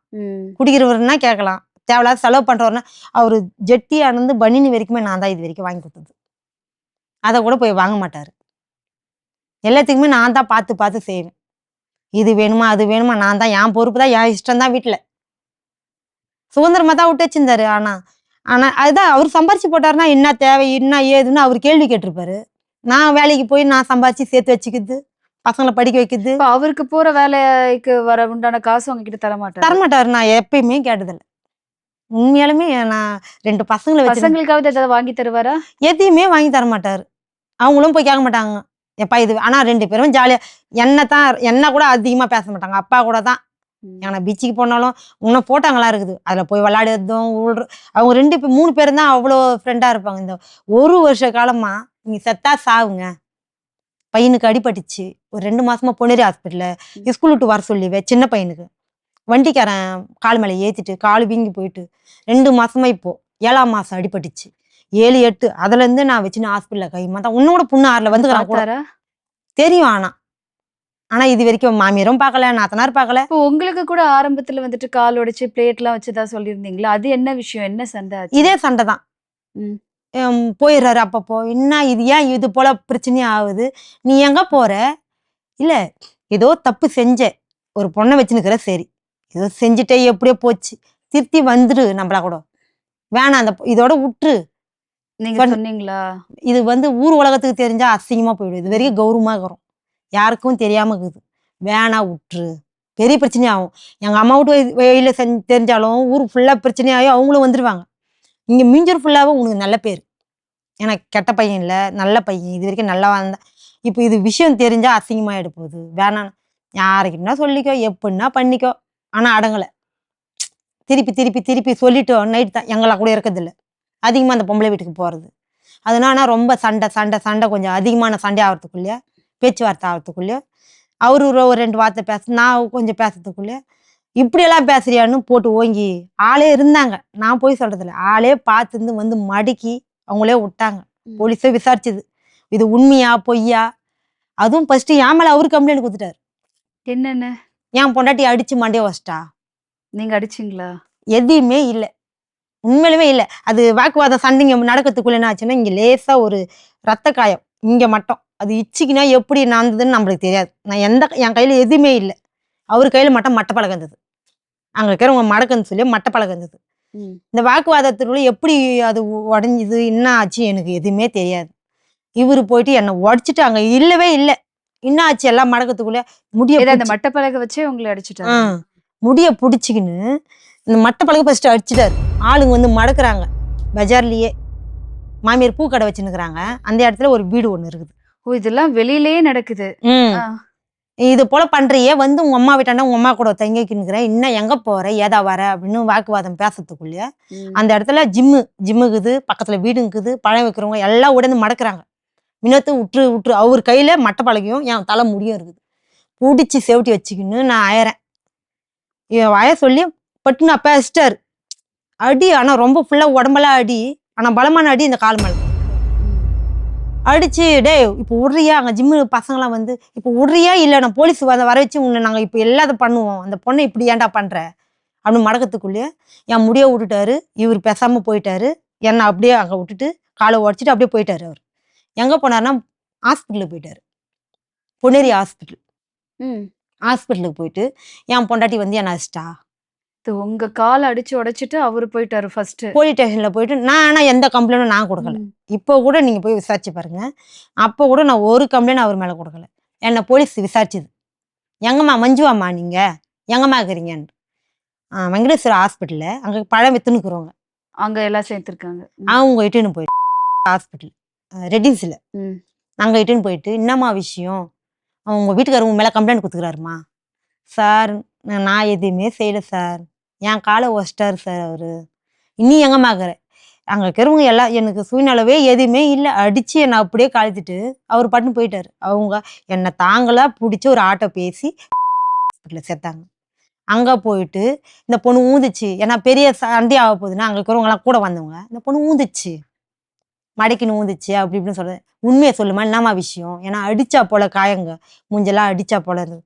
குடிக்கிறவருன்னா கேட்கலாம். தேவையில்லாத செலவு பண்ணுறவருன்னா அவர் ஜெட்டியானது பனினி வரைக்குமே நான் தான் இது வரைக்கும் வாங்கி கொடுத்தது. அதை கூட போய் வாங்க மாட்டார். எல்லாத்துக்குமே நான் தான் பார்த்து பார்த்து செய்வேன். இது வேணுமா அது வேணுமா நான் தான், என் பொறுப்பு தான், என் இஷ்டம் தான். வீட்டில் சுதந்திரமாக தான் விட்டு வச்சிருந்தாரு. ஆனால் அதுதான் அவர் சம்பாரிச்சு போட்டாருன்னா என்ன தேவை என்ன ஏதுன்னு அவர் கேள்வி கேட்டிருப்பாரு. நான் வேலைக்கு போய் நான் சம்பாரிச்சு சேர்த்து வச்சுக்கிது, பசங்களை படிக்க வைக்குது. இப்ப அவருக்கு போற வேலைக்கு வர உண்டான காசு உங்ககிட்ட தரமாட்டாரு? தரமாட்டாரு. நான் எப்பயுமே கேட்டதில்லை. உண்மையாலுமே நான் 2 பசங்களை வச்சு பசங்களுக்காவது ஏதாவது வாங்கி தருவாரா? எதையுமே வாங்கி தர மாட்டாரு. அவங்களும் போய் கேட்க மாட்டாங்க எப்பா இது. ஆனால் 2 பேரும் ஜாலியாக என்ன கூட அதிகமாக பேச மாட்டாங்க. அப்பா கூட தான். ஏன்னா பீச்சுக்கு போனாலும் இன்னும் போட்டாங்களாம் இருக்குது, அதில் போய் விளையாடுறதும் அவங்க 3 பேரும் தான் அவ்வளோ ஃப்ரெண்டாக இருப்பாங்க. இந்த 1 வருஷ காலமாக நீங்கள் செத்தா சாவுங்க. பையனுக்கு அடிபட்டுச்சு, ஒரு 2 மாசமா பொன்னேரி ஹாஸ்பிட்டலில் ஸ்கூல் விட்டு வர சொல்லிவே. சின்ன பையனுக்கு வண்டிக்காரன் கால் மேலே ஏற்றிட்டு கால் வீங்கி போயிட்டு 2 மாசமா இப்போ 7ஆம் மாதம் அடிபட்டுச்சு. 7, 8 அதுலேருந்து நான் வச்சுன்னு ஹாஸ்பிட்டலில் கைமா தான். உன்னோட பொண்ணு 6ல் வந்து கூட தெரியும். ஆனால் இது வரைக்கும் மாமியாரும் பார்க்கல, நாத்தனார் பார்க்கல. இப்போ உங்களுக்கு கூட ஆரம்பத்துல வந்துட்டு கால் உடைச்சு பிளேட்லாம் வச்சுதான் சொல்லியிருந்தீங்களா? அது என்ன விஷயம், என்ன சண்டை ஆச்சு? இதே சண்டை தான். போயிடுறாரு அப்பப்போ. என்ன இது, ஏன் இது போல பிரச்சனையே ஆகுது, நீ எங்க போற? இல்லை ஏதோ தப்பு செஞ்ச, ஒரு பொண்ணை வச்சுன்னுக்கிற, சரி ஏதோ செஞ்சுட்டே எப்படியோ போச்சு, திருத்தி வந்துடு, நம்மளா கூட வேணாம், அந்த இதோட விட்டுரு. நீங்க சொன்னீங்களா? இது ஊர் உலகத்துக்கு தெரிஞ்சா அசிங்கமா போயிடும். இது வரைக்கும் கௌரவமா இருக்கிறோம், யாருக்கும் தெரியாம இருக்குது. வேணா விட்டுரு, பெரிய பிரச்சனையாகும். எங்க அம்மா விட்டு வெயில தெரிஞ்சாலும் ஊர் ஃபுல்லா பிரச்சனையாகி அவங்களும் வந்துருவாங்க. இங்க மிஞ்சூர் ஃபுல்லாவே உனக்கு நல்ல பேர், எனக்கு கெட்ட பையன் இல்லை நல்ல பையன், இது வரைக்கும் நல்லா வந்த. இப்போ இது விஷயம் தெரிஞ்சா அசிங்கமாயிடு போகுது. வேணாம், யாருக்குன்னா சொல்லிக்கோ, எப்படின்னா பண்ணிக்கோ. ஆனால் அடங்கலை. திருப்பி திருப்பி திருப்பி சொல்லிட்டோம். நைட்டு தான் எங்களை கூட இருக்கிறதில்ல, அதிகமாக அந்த பொம்பளை வீட்டுக்கு போகிறது. அதனால ரொம்ப சண்டை சண்டை சண்டை, கொஞ்சம் அதிகமான சண்டை ஆகிறதுக்குள்ளே, பேச்சுவார்த்தை ஆகிறதுக்குள்ளே, அவரு ஒரு 2 வார்த்தை நான் கொஞ்சம் பேசுறதுக்குள்ளே, இப்படியெல்லாம் பேசுறியான்னு போட்டு ஓங்கி ஆளே இருந்தாங்க. நான் போய் சொல்றதில்ல, ஆளே பார்த்துருந்து மடக்கி அவங்களே விட்டாங்க. போலீஸே விசாரிச்சது, இது உண்மையா பொய்யா. அதுவும் ஃபர்ஸ்ட் என் மேலே அவரு கம்ப்ளைண்ட் கொடுத்துட்டாரு. என்னென்ன? என் பொண்டாட்டி அடிச்சு மண்டைய வச்சிட்டா. நீங்க அடிச்சிங்களா? எதுவுமே இல்லை, உண்மையிலுமே இல்லை. அது வாக்குவாதம் சண்டைங்க நடக்கிறதுக்குள்ள என்ன ஆச்சுன்னா, இங்கே லேசா ஒரு ரத்த காயம் இங்கே மட்டும். அது இச்சிக்கினா எப்படி நடந்ததுன்னு நம்மளுக்கு தெரியாது. நான் என் கையில் எதுவுமே இல்லை, அவர் கையில் மட்டும் மட்டப்பழகம் இருந்தது. அங்கே இருக்கிறவங்க மடக்குன்னு சொல்லி மட்டப்பழகம் இருந்தது. இந்த வாக்குவாதத்துக்குள்ள எப்படி அது உடஞ்சிது என்ன ஆச்சு எனக்கு எதுவுமே தெரியாது. இவர் போயிட்டு என்னை உடச்சிட்டு அங்கே இல்லவே இல்லை. என்ன ஆச்சு எல்லாம் மடக்கத்துக்குள்ள முடிய அந்த மட்டப்பழக வச்சே உங்களை அடிச்சுட்டாங்க. முடிய பிடிச்சிக்கின்னு இந்த மட்டப்பழக ஃபர்ஸ்ட் அடிச்சுட்டாரு. ஆளுங்க மடக்குறாங்க. பஜார்லயே மாமியார் பூக்கடை வச்சுன்னுக்குறாங்க. அந்த இடத்துல ஒரு வீடு ஒண்ணு இருக்குது. ஓ, இதெல்லாம் வெளியிலேயே நடக்குது. இது போல பண்றியே, உங்க அம்மா வீட்டாண்டா உங்க அம்மா கூட தங்கிக்கின்னுக்குற, இன்னும் எங்க போற ஏதா வர அப்படின்னு வாக்குவாதம் பேசுறதுக்குள்ளே அந்த இடத்துல ஜிம்முக்குது, பக்கத்துல வீடுங்குது, பழம் வைக்கிறவங்க எல்லாம் உடனே மடக்குறாங்க. மினத்து விட்டுரு விட்டுரு. அவர் கையில மட்டப்பழகையும் என் தலை முடியும் இருக்குது. பிடிச்சி செவிட்டி வச்சுக்கின்னு நான் அயறேன். வய சொல்லி பட்டுன்னு அப்ப அடிச்சிட்டாரு. அடி ஆனா ரொம்ப ஃபுல்லா உடம்பெல்லாம் அடி, ஆனா பலமான அடி இந்த கால் மேல அடிச்சு. டே இப்போ விட்றியா, அங்கே ஜிம்மு பசங்களாம் இப்போ விட்றியா இல்லை நான் போலீஸ் வர வச்சு உன்னை நாங்கள் இப்போ எல்லாத்தையும் பண்ணுவோம், அந்த பொண்ணை இப்படி ஏன்டா பண்ணுற அப்படின்னு மடக்கத்துக்குள்ளேயே என் முடிய விட்டுட்டாரு. இவர் பேசாமல் போயிட்டாரு. என்னை அப்படியே அங்கே விட்டுட்டு காலை உடச்சிட்டு அப்படியே போயிட்டாரு. அவர் எங்கே போனார்னா ஹாஸ்பிட்டலுக்கு போயிட்டாரு, பொன்னேரி ஹாஸ்பிட்டல். ஹாஸ்பிட்டலுக்கு போயிட்டு என் பொண்டாட்டி என்னை அடிச்சிட்டா. உங்க காலை அடிச்சு உடைச்சிட்டு அவரு போயிட்டாரு ஃபர்ஸ்ட் போலீஸ் ஸ்டேஷன்ல போயிட்டு. நான் ஆனால் எந்த கம்ப்ளைண்ட்டும் நான் கொடுக்கல. இப்போ கூட நீங்க போய் விசாரிச்சு பாருங்க, அப்போ கூட நான் ஒரு கம்ப்ளைண்ட் அவர் மேல கொடுக்கல. என்னை போலீஸ் விசாரிச்சுது. எங்கம்மா மஞ்சுவாம்மா நீங்க எங்கம்மா இருக்கிறீங்கன்னு. வெங்கடேஸ்வர ஹாஸ்பிட்டல்ல அங்கே பழம் வித்துனுக்குறவங்க அங்க எல்லாம் சேர்த்துருக்காங்க. அவங்க இட்டுன்னு போயிட்டு ஹாஸ்பிட்டல் ரெட்டின்ஸ்ல அங்கே இட்டுன்னு போயிட்டு, என்னம்மா விஷயம், அவங்க வீட்டுக்காரர் உங்க மேல கம்ப்ளைண்ட் கொடுத்துக்கிறாருமா. சார் நான் எதுவுமே செய்யல சார், என் காலை ஒச்சிட்டாரு சார் அவரு. இன்னும் எங்கம்மா இருக்கிற அங்கே இருக்கிறவங்க எல்லாம் எனக்கு சூழ்நிலவே எதுவுமே இல்லை, அடிச்சு என்னை அப்படியே கழுத்திட்டு அவர் பாட்டுன்னு போயிட்டாரு. அவங்க என்னை தாங்களா பிடிச்சி ஒரு ஆட்டோ பேசி ஹாஸ்பிட்டலில் சேர்த்தாங்க. அங்கே போயிட்டு இந்த பொண்ணு ஊந்துச்சு. ஏன்னா பெரிய சண்டை ஆக போகுதுன்னா அங்கே இருக்கிறவங்களாம் கூட வந்தவங்க, இந்த பொண்ணு ஊந்துச்சு, மடக்கின்னு ஊந்துச்சு அப்படி இப்படின்னு சொல்றது. உண்மையை சொல்லுமா, என்னம்மா விஷயம்? ஏன்னா அடிச்சா போல காயங்க, மூஞ்செல்லாம் அடிச்சா போல இருந்தது.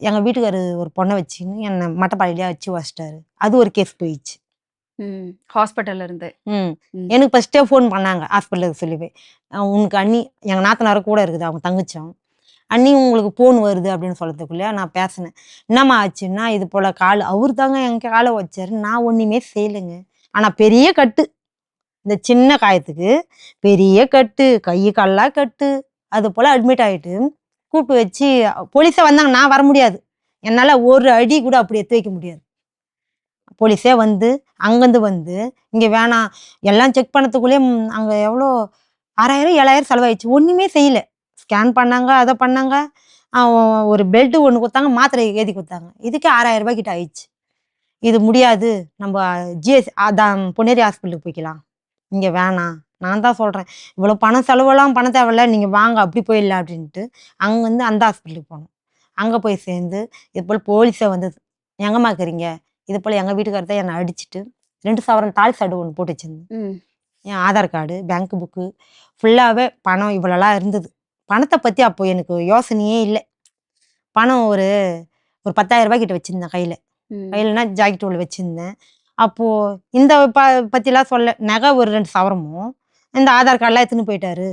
எங்கள் வீட்டுக்காரு ஒரு பொண்ணை வச்சுன்னு என்னை மட்டப்பாடியிலேயே வச்சு வச்சிட்டாரு. அது ஒரு கேஸ் போயிடுச்சு. ஹாஸ்பிட்டல்ல இருந்து ம் எனக்கு ஃபஸ்ட்டே ஃபோன் பண்ணாங்க ஹாஸ்பிட்டலுக்கு சொல்லி போய், உனக்கு அண்ணி எங்கள் நாத்தனார கூட இருக்குது, அவங்க தங்கச்சோம், அண்ணி உங்களுக்கு ஃபோன் வருது அப்படின்னு சொல்கிறதுக்குள்ளே நான் பேசினேன். என்னம்மா ஆச்சுன்னா, இது போல் கால் அவர் தாங்க என் காலை வச்சாரு, நான் ஒன்றுமே செய்யலைங்க. ஆனால் பெரிய கட்டு, இந்த சின்ன காயத்துக்கு பெரிய கட்டு, கை கால்லாம் கட்டு. அது போல் அட்மிட் ஆகிட்டு கூப்பிட்டு வச்சு போலீஸே வந்தாங்க. நான் வர முடியாது, என்னால் ஒரு அடி கூட அப்படி எடுத்து வைக்க முடியாது. போலீஸே வந்து அங்கேருந்து வந்து இங்கே வேணாம் எல்லாம் செக் பண்ணதுக்குள்ளே அங்கே எவ்வளோ 6000 7000 செலவாயிடுச்சு. ஒன்றுமே செய்யலை. ஸ்கேன் பண்ணாங்க, அதை பண்ணாங்க, ஒரு பெல்ட்டு ஒன்று கொடுத்தாங்க, மாத்திரை எழுதி கொடுத்தாங்க. இதுக்கே 6000 ரூபாய் கிட்ட ஆயிடுச்சு. இது முடியாது, நம்ம அதான் பொன்னேரி ஹாஸ்பிட்டலுக்கு போய்க்கலாம், இங்கே வேணாம். நான் தான் சொல்கிறேன், இவ்வளோ பணம் செலவெல்லாம் பண்ண தேவையில்ல, நீங்கள் வாங்க அப்படி போயிடலாம் அப்படின்ட்டு அங்கேருந்து அந்த ஹாஸ்பிட்டலுக்கு போனோம். அங்கே போய் சேர்ந்து இது போல் போலீஸை வந்தது, எங்கம்மா இருக்கிறீங்க, இது போல் எங்கள் வீட்டுக்காரர் தான் என்னை அடிச்சுட்டு 2 சவரன் தாலி சடு ஒன்று போட்டு வச்சிருந்தேன். என் ஆதார் கார்டு, பேங்க் புக்கு ஃபுல்லாகவே பணம் இவ்வளோலாம் இருந்தது. பணத்தை பற்றி அப்போ எனக்கு யோசனையே இல்லை. பணம் ஒரு 10,000 ரூபாய் கிட்ட வச்சுருந்தேன் கையிலனா ஜாக்கெட் உள்ள வச்சுருந்தேன். அப்போது இந்த பற்றிலாம் சொல்ல, நகை ஒரு 2 சவரமும், இந்த ஆதார் கார்டெலாம் எடுத்துன்னு போயிட்டாரு,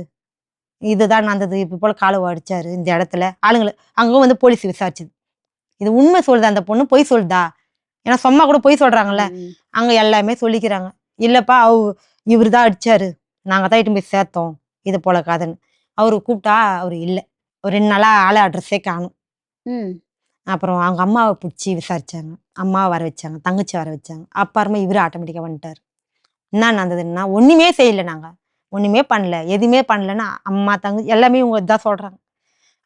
இதுதான் நடந்தது, இப்போ போல் காலை அடிச்சாரு இந்த இடத்துல. ஆளுங்களை அங்கே வந்து போலீஸ் விசாரிச்சுது. இது உண்மை சொல்லுதா அந்த பொண்ணு, பொய் சொல்லுதா? ஏன்னா சும்மா கூட பொய் சொல்கிறாங்கல்ல, அங்கே எல்லாமே சொல்லிக்கிறாங்க. இல்லைப்பா இவர் தான் அடித்தாரு, நாங்கள் தான் இட்டு போய் சேர்த்தோம், இது போல கதைன்னு. அவரு கூப்பிட்டா அவர் இல்லை, ஒரு 2 நாளாக ஆளை அட்ரஸே காணும். அப்புறம் அவங்க அம்மாவை பிடிச்சி விசாரிச்சாங்க, அம்மாவை வர வச்சாங்க, தங்கச்சி வர வச்சாங்க. அப்புறமா இவர் ஆட்டோமேட்டிக்காக வந்துட்டார். என்ன நடந்ததுன்னா, ஒன்றுமே செய்யலை, நாங்கள் ஒன்றுமே பண்ணல, எதுவுமே பண்ணலன்னா அம்மா தங்கச்சி எல்லாமே இவங்க இதான் சொல்கிறாங்க.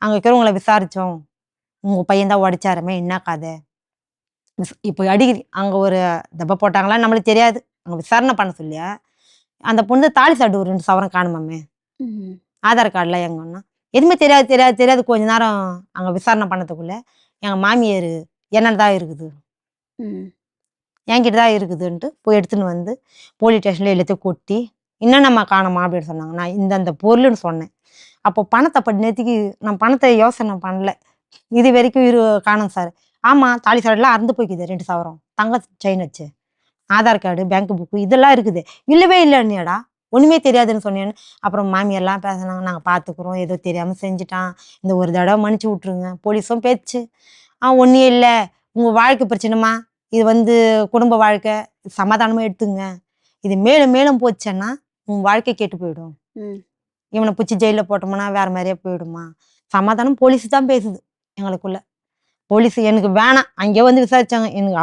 அங்கே இருக்கிறவங்கள விசாரித்தோம், உங்கள் பையன் தான் உடைச்சாருமே, என்ன கதை இப்போ அடிக்குது. அங்கே ஒரு தப்பை போட்டாங்களா நம்மளுக்கு தெரியாது, அங்கே விசாரணை பண்ண சொல்லி அந்த பொண்ணு தாலி சாட்டு ஒரு 2 சவரம் காணுமாமே, ஆதார் கார்டெலாம் எங்கன்னா எதுவுமே தெரியாது. கொஞ்ச நேரம் அங்கே விசாரணை பண்ணதுக்குள்ளே எங்கள் மாமியார் என்னென்ன தான் இருக்குது, என்கிட்ட தான் இருக்குதுன்ட்டு போய் எடுத்துன்னு வந்து போலீஸ் ஸ்டேஷனில் எல்லாத்தையும் கொட்டி, என்னென்னம்மா காணுமா அப்படின்னு சொன்னாங்க. நான் இந்த பொருள்னு சொன்னேன். அப்போ பணத்தை படி நேற்றுக்கு நான் பணத்தை யோசனை பண்ணல, இது வரைக்கும் காணும் சார். ஆமாம், தாலி சாடெலாம் அறந்து போய்க்குது, 2 சவரம் தங்க செயின் வச்சு, ஆதார் கார்டு, பேங்க் புக்கு இதெல்லாம் இருக்குது. இல்லவே இல்லைன்னியாடா, ஒன்றுமே தெரியாதுன்னு சொன்னேன்னு. அப்புறம் மாமியாரெலாம் பேசினாங்க, நாங்கள் பார்த்துக்குறோம், ஏதோ தெரியாமல் செஞ்சுட்டான், இந்த ஒரு தடவை மன்னிச்சு விட்ருங்க. போலீஸும் பேச்சு, ஒன்றும் இல்லை, உங்கள் வாழ்க்கை பிரச்சனைமா, இது வந்து குடும்ப வாழ்க்கை, சமாதானமாக எடுத்துங்க, இது மேலும் மேலும் போச்சுன்னா உன் வாழ்க்கை கேட்டு போயிடும், இவனை பிடிச்சி ஜெயிலில் போட்டோம்னா வேறு மாதிரியே போயிடுமா. சமாதானம் போலீஸ் தான் பேசுது எங்களுக்குள்ள. போலீஸ் எனக்கு வேணாம், அங்கே வந்து விசாரிச்சாங்க. எனக்கு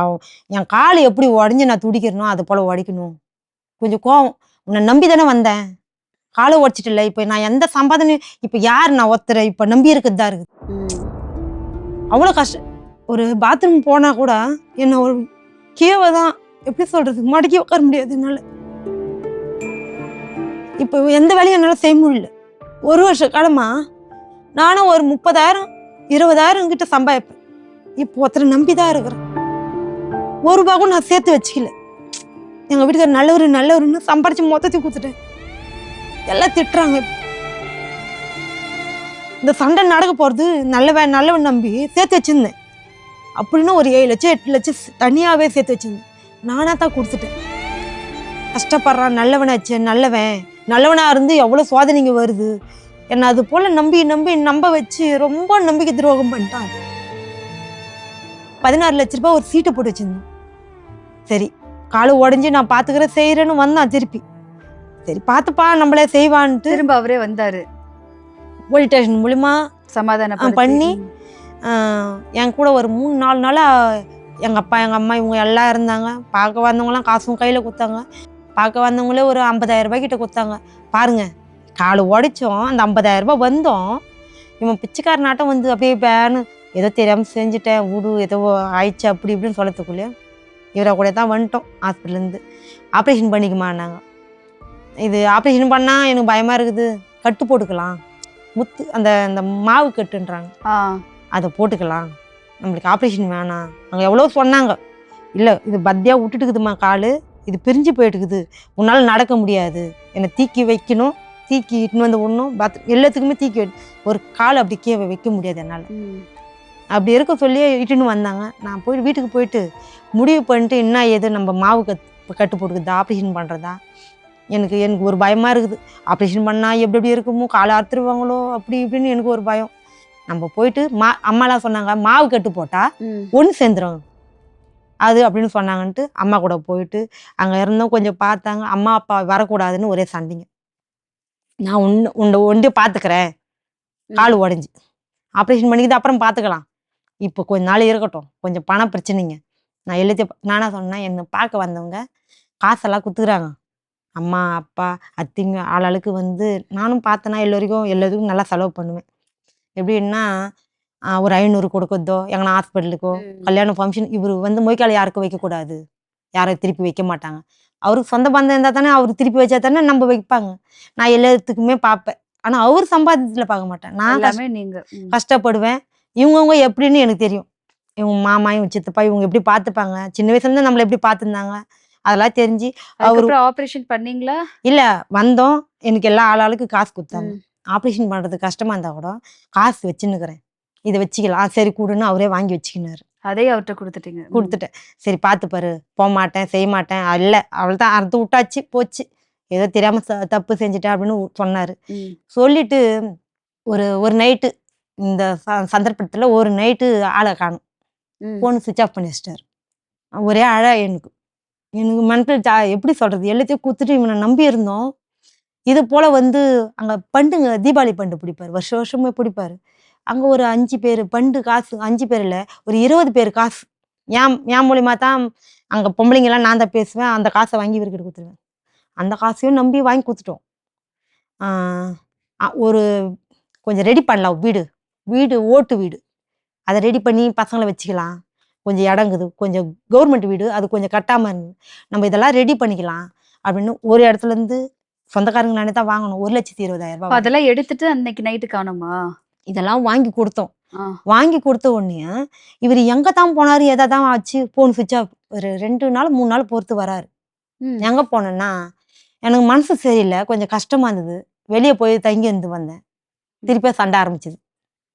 என் கால் எப்படி உடஞ்சி நான் துடிக்கிறனோ அது போல் உடைக்கணும். கொஞ்சம் கோவம், உன்னை நம்பி தானே வந்தேன், காலை உடச்சிட்டு இல்லை, இப்போ நான் எந்த சம்பாதனையும், இப்போ யார் நான் ஒருத்தரை இப்போ நம்பி இருக்குது தான் இருக்குது. அவ்வளோ கஷ்டம். ஒரு பாத்ரூம் போனால் கூட என்னை ஒரு கீழே தான், எப்படி சொல்கிறது, மடக்கி உட்கார முடியாது என்னால். இப்போ எந்த வேலையும் என்னால் செய்ய முடியல. 1 வருஷ காலமாக நானும் ஒரு 30,000 20,000 கிட்ட சம்பாதிப்பேன். இப்போ ஒருத்தரை நம்பி தான் இருக்கிறேன். 1 ரூபாயும் நான் சேர்த்து வச்சுக்கல. எங்கள் வீட்டுக்கார நல்லவருன்னு சம்பாரிச்சு மொத்தத்தையும் கொடுத்துட்டேன். எல்லாம் திட்டுறாங்க. இந்த சண்டை நடக்க போகிறது நல்லவன் நம்பி சேர்த்து வச்சுருந்தேன். அப்படின்னா ஒரு 7 லட்சம் 8 லட்சம் தனியாகவே சேர்த்து வச்சுருந்தேன். நானாக தான் கொடுத்துட்டேன். கஷ்டப்படுறான், நல்லவனாச்சு, நல்லவனாக இருந்து எவ்வளோ சோதனைங்க வருது. என்னை அது போல் நம்ப வச்சு ரொம்ப நம்பிக்கை துரோகம் பண்ணிட்டான். 16 லட்ச ரூபாய் ஒரு சீட்டை போட்டு வச்சுருந்தேன். சரி, காலை உடஞ்சி நான் பார்த்துக்கிறேன் செய்கிறேன்னு வந்தான் திருப்பி. சரி பார்த்துப்பா, நம்மளே செய்வான்ட்டு திரும்ப அவரே வந்தாரு. போலீஸ் ஸ்டேஷன் மூலிமா சமாதானம் பண்ணி என் கூட ஒரு 3-4 நாளாக எங்கள் அப்பா எங்கள் அம்மா இவங்க எல்லாம் இருந்தாங்க. பார்க்க வந்தவங்களாம் காசும் கையில் கொடுத்தாங்க. பார்க்க வந்தவங்களே ஒரு 50,000 ரூபாய் கிட்ட கொடுத்தாங்க. பாருங்கள், காலை உடைச்சோம், அந்த 50,000 ரூபாய் வந்தோம். இவன் பிச்சைக்காரனாட்டம் வந்து அப்படியே பேனு ஏதோ தெரியாமல் செஞ்சுட்டேன், வீடு ஏதோ ஆயிடுச்சு அப்படி இப்படின்னு சொல்லத்துக்குள்ளேயே இவரை கூட தான் வந்துட்டோம் ஹாஸ்பிட்டல்லேருந்து. ஆப்ரேஷன் பண்ணிக்குமான்னாங்க. இது ஆப்ரேஷன் பண்ணால் எனக்கு பயமாக இருக்குது, கட்டு போட்டுக்கலாம், முத்து அந்த மாவு கட்டுன்றாங்க, அதை போட்டுக்கலாம், நம்மளுக்கு ஆப்ரேஷன் வேணாம். அவங்க எவ்வளோ சொன்னாங்க. இல்லை இது பத்தியாக விட்டுட்டுக்குதுமா கால், இது பிரிஞ்சு போயிட்டுக்குது, உன்னால் நடக்க முடியாது, என்னை தூக்கி வைக்கணும், தூக்கி இட்டுன்னு வந்து விடணும், எல்லாத்துக்குமே தூக்கி ஒரு கால் அப்படி கீழே வைக்க முடியாது என்னால். அப்படி இருக்க சொல்லி இட்டுன்னு வந்தாங்க. நான் போய் வீட்டுக்கு போயிட்டு முடிவு பண்ணிட்டு என்ன ஏது நம்ம மாவு கட்டு போட்டுக்குதா ஆப்ரேஷன் பண்ணுறதா, எனக்கு ஒரு பயமாக இருக்குது. ஆப்ரேஷன் பண்ணால் எப்படி எப்படி இருக்குமோ, காலை அறுத்துருவாங்களோ அப்படி இப்படின்னு எனக்கு ஒரு பயம். நம்ம போயிட்டு அம்மாலாம் சொன்னாங்க மாவு கட்டு போட்டால் ஒன்று சேர்ந்துடும் அது அப்படின்னு சொன்னாங்கன்ட்டு அம்மா கூட போயிட்டு அங்கே இருந்தோம். கொஞ்சம் பார்த்தாங்க. அம்மா அப்பா வரக்கூடாதுன்னு ஒரே சண்டைங்க. நான் ஒன்றே பார்த்துக்கிறேன், கால் உடஞ்சி ஆப்ரேஷன் பண்ணிக்கிது அப்புறம் பார்த்துக்கலாம், இப்போ கொஞ்ச நாள் இருக்கட்டும், கொஞ்சம் பண பிரச்சனைங்க. நான் எல்லாத்தையும் நானா சொன்னேன், என்னை பார்க்க வந்தவங்க காசெல்லாம் கொடுத்துக்குறாங்க, அம்மா அப்பா அத்திங்க ஆளாளுக்கு வந்து. நானும் பார்த்தேன்னா எல்லாத்துக்கும் நல்லா செலவு பண்ணுவேன். எப்படின்னா ஒரு 500 கொடுக்குறதோ, எங்கன்னா ஹாஸ்பிட்டலுக்கோ கல்யாணம் ஃபங்க்ஷன். இவர் வந்து மொய்க்கால் யாருக்கும் வைக்கக்கூடாது, யாரும் திருப்பி வைக்க மாட்டாங்க. அவருக்கு சொந்த பந்தம் இருந்தால் தானே, அவர் திருப்பி வச்சா தானே நம்ம வைப்பாங்க. நான் எல்லாத்துக்குமே பார்ப்பேன். ஆனால் அவர் சம்பாதியத்தில் பார்க்க மாட்டேன். நான் கஷ்டப்படுவேன். இவங்கவுங்க எப்படின்னு எனக்கு தெரியும். இவங்க மாமா, இவங்க சித்தப்பா, இவங்க எப்படி பார்த்துப்பாங்க, சின்ன வயசுலேருந்து நம்மளை எப்படி பார்த்துருந்தாங்க, அதெல்லாம் தெரிஞ்சு. அவர் ஆப்ரேஷன் பண்ணீங்களா? இல்லை, வந்தோம். எனக்கு எல்லா ஆளாளுக்கு காசு கொடுத்தாங்க. ஆப்ரேஷன் பண்ணுறது கஷ்டமாக இருந்தால் கூட காசு வச்சுன்னுக்கிறேன், இதை வச்சுக்கலாம், சரி கூடுன்னு அவரே வாங்கி வச்சுக்கினாரு. அதே அவர்கிட்ட கொடுத்துட்டேன். சரி பார்த்துப்பாரு, போக மாட்டேன் செய்ய மாட்டேன், இல்லை அவள் தான் அறுத்து விட்டாச்சு போச்சு, ஏதோ தெரியாமல் தப்பு செஞ்சுட்டேன் அப்படின்னு சொன்னார். சொல்லிட்டு ஒரு நைட்டு இந்த சந்தர்ப்பத்தில் ஒரு நைட்டு ஆளை காணும், ஃபோன் சுவிட்ச் ஆஃப் பண்ணி வச்சிட்டாரு. ஒரே அழ. எனக்கு மென்டல் எப்படி சொல்கிறது, எல்லாத்தையும் கொடுத்துட்டு இவனை நம்பி இருந்தோம். இது போல் வந்து அங்கே பண்டுங்க தீபாவளி பண்டு பிடிப்பார், வருஷமே பிடிப்பார். அங்கே ஒரு 5 பேர் பண்டு காசு, 5 பேர் இல்லை ஒரு 20 பேர் காசு. என் மூலியமாக தான் அங்கே பொம்பளைங்கெல்லாம் நான் தான் பேசுவேன். அந்த காசை வாங்கி இவர்கிட்ட கொடுத்துருவேன். அந்த காசையும் நம்பி வாங்கி கொடுத்துட்டோம். ஒரு கொஞ்சம் ரெடி பண்ணலாம், வீடு ஓட்டு வீடு, அதை ரெடி பண்ணி பசங்களை வச்சுக்கலாம், கொஞ்சம் இடங்குது, கொஞ்சம் கவர்மெண்ட் வீடு, அது கொஞ்சம் கட்டாமல் இருந்தது, நம்ம இதெல்லாம் ரெடி பண்ணிக்கலாம் அப்படின்னு ஒரு இடத்துலேருந்து சொந்தக்காரங்க நானே தான் வாங்கணும். 1,20,000 அதெல்லாம் எடுத்துட்டு அன்னைக்கு நைட்டு காணுமா? இதெல்லாம் வாங்கி கொடுத்தோம். வாங்கி கொடுத்த உடனே இவர் எங்கே தான் போனார், எதை தான் ஆச்சு, ஃபோன் சுவிட்ச் ஆஃப். ஒரு 2 நாள் 3 நாள் பொறுத்து வராரு. எங்கே போனேன்னா எனக்கு மனசு சரியில்லை, கொஞ்சம் கஷ்டமாக இருந்தது, வெளியே போய் தங்கி இருந்து வந்தேன். திருப்பி சண்டை ஆரம்பிச்சிது.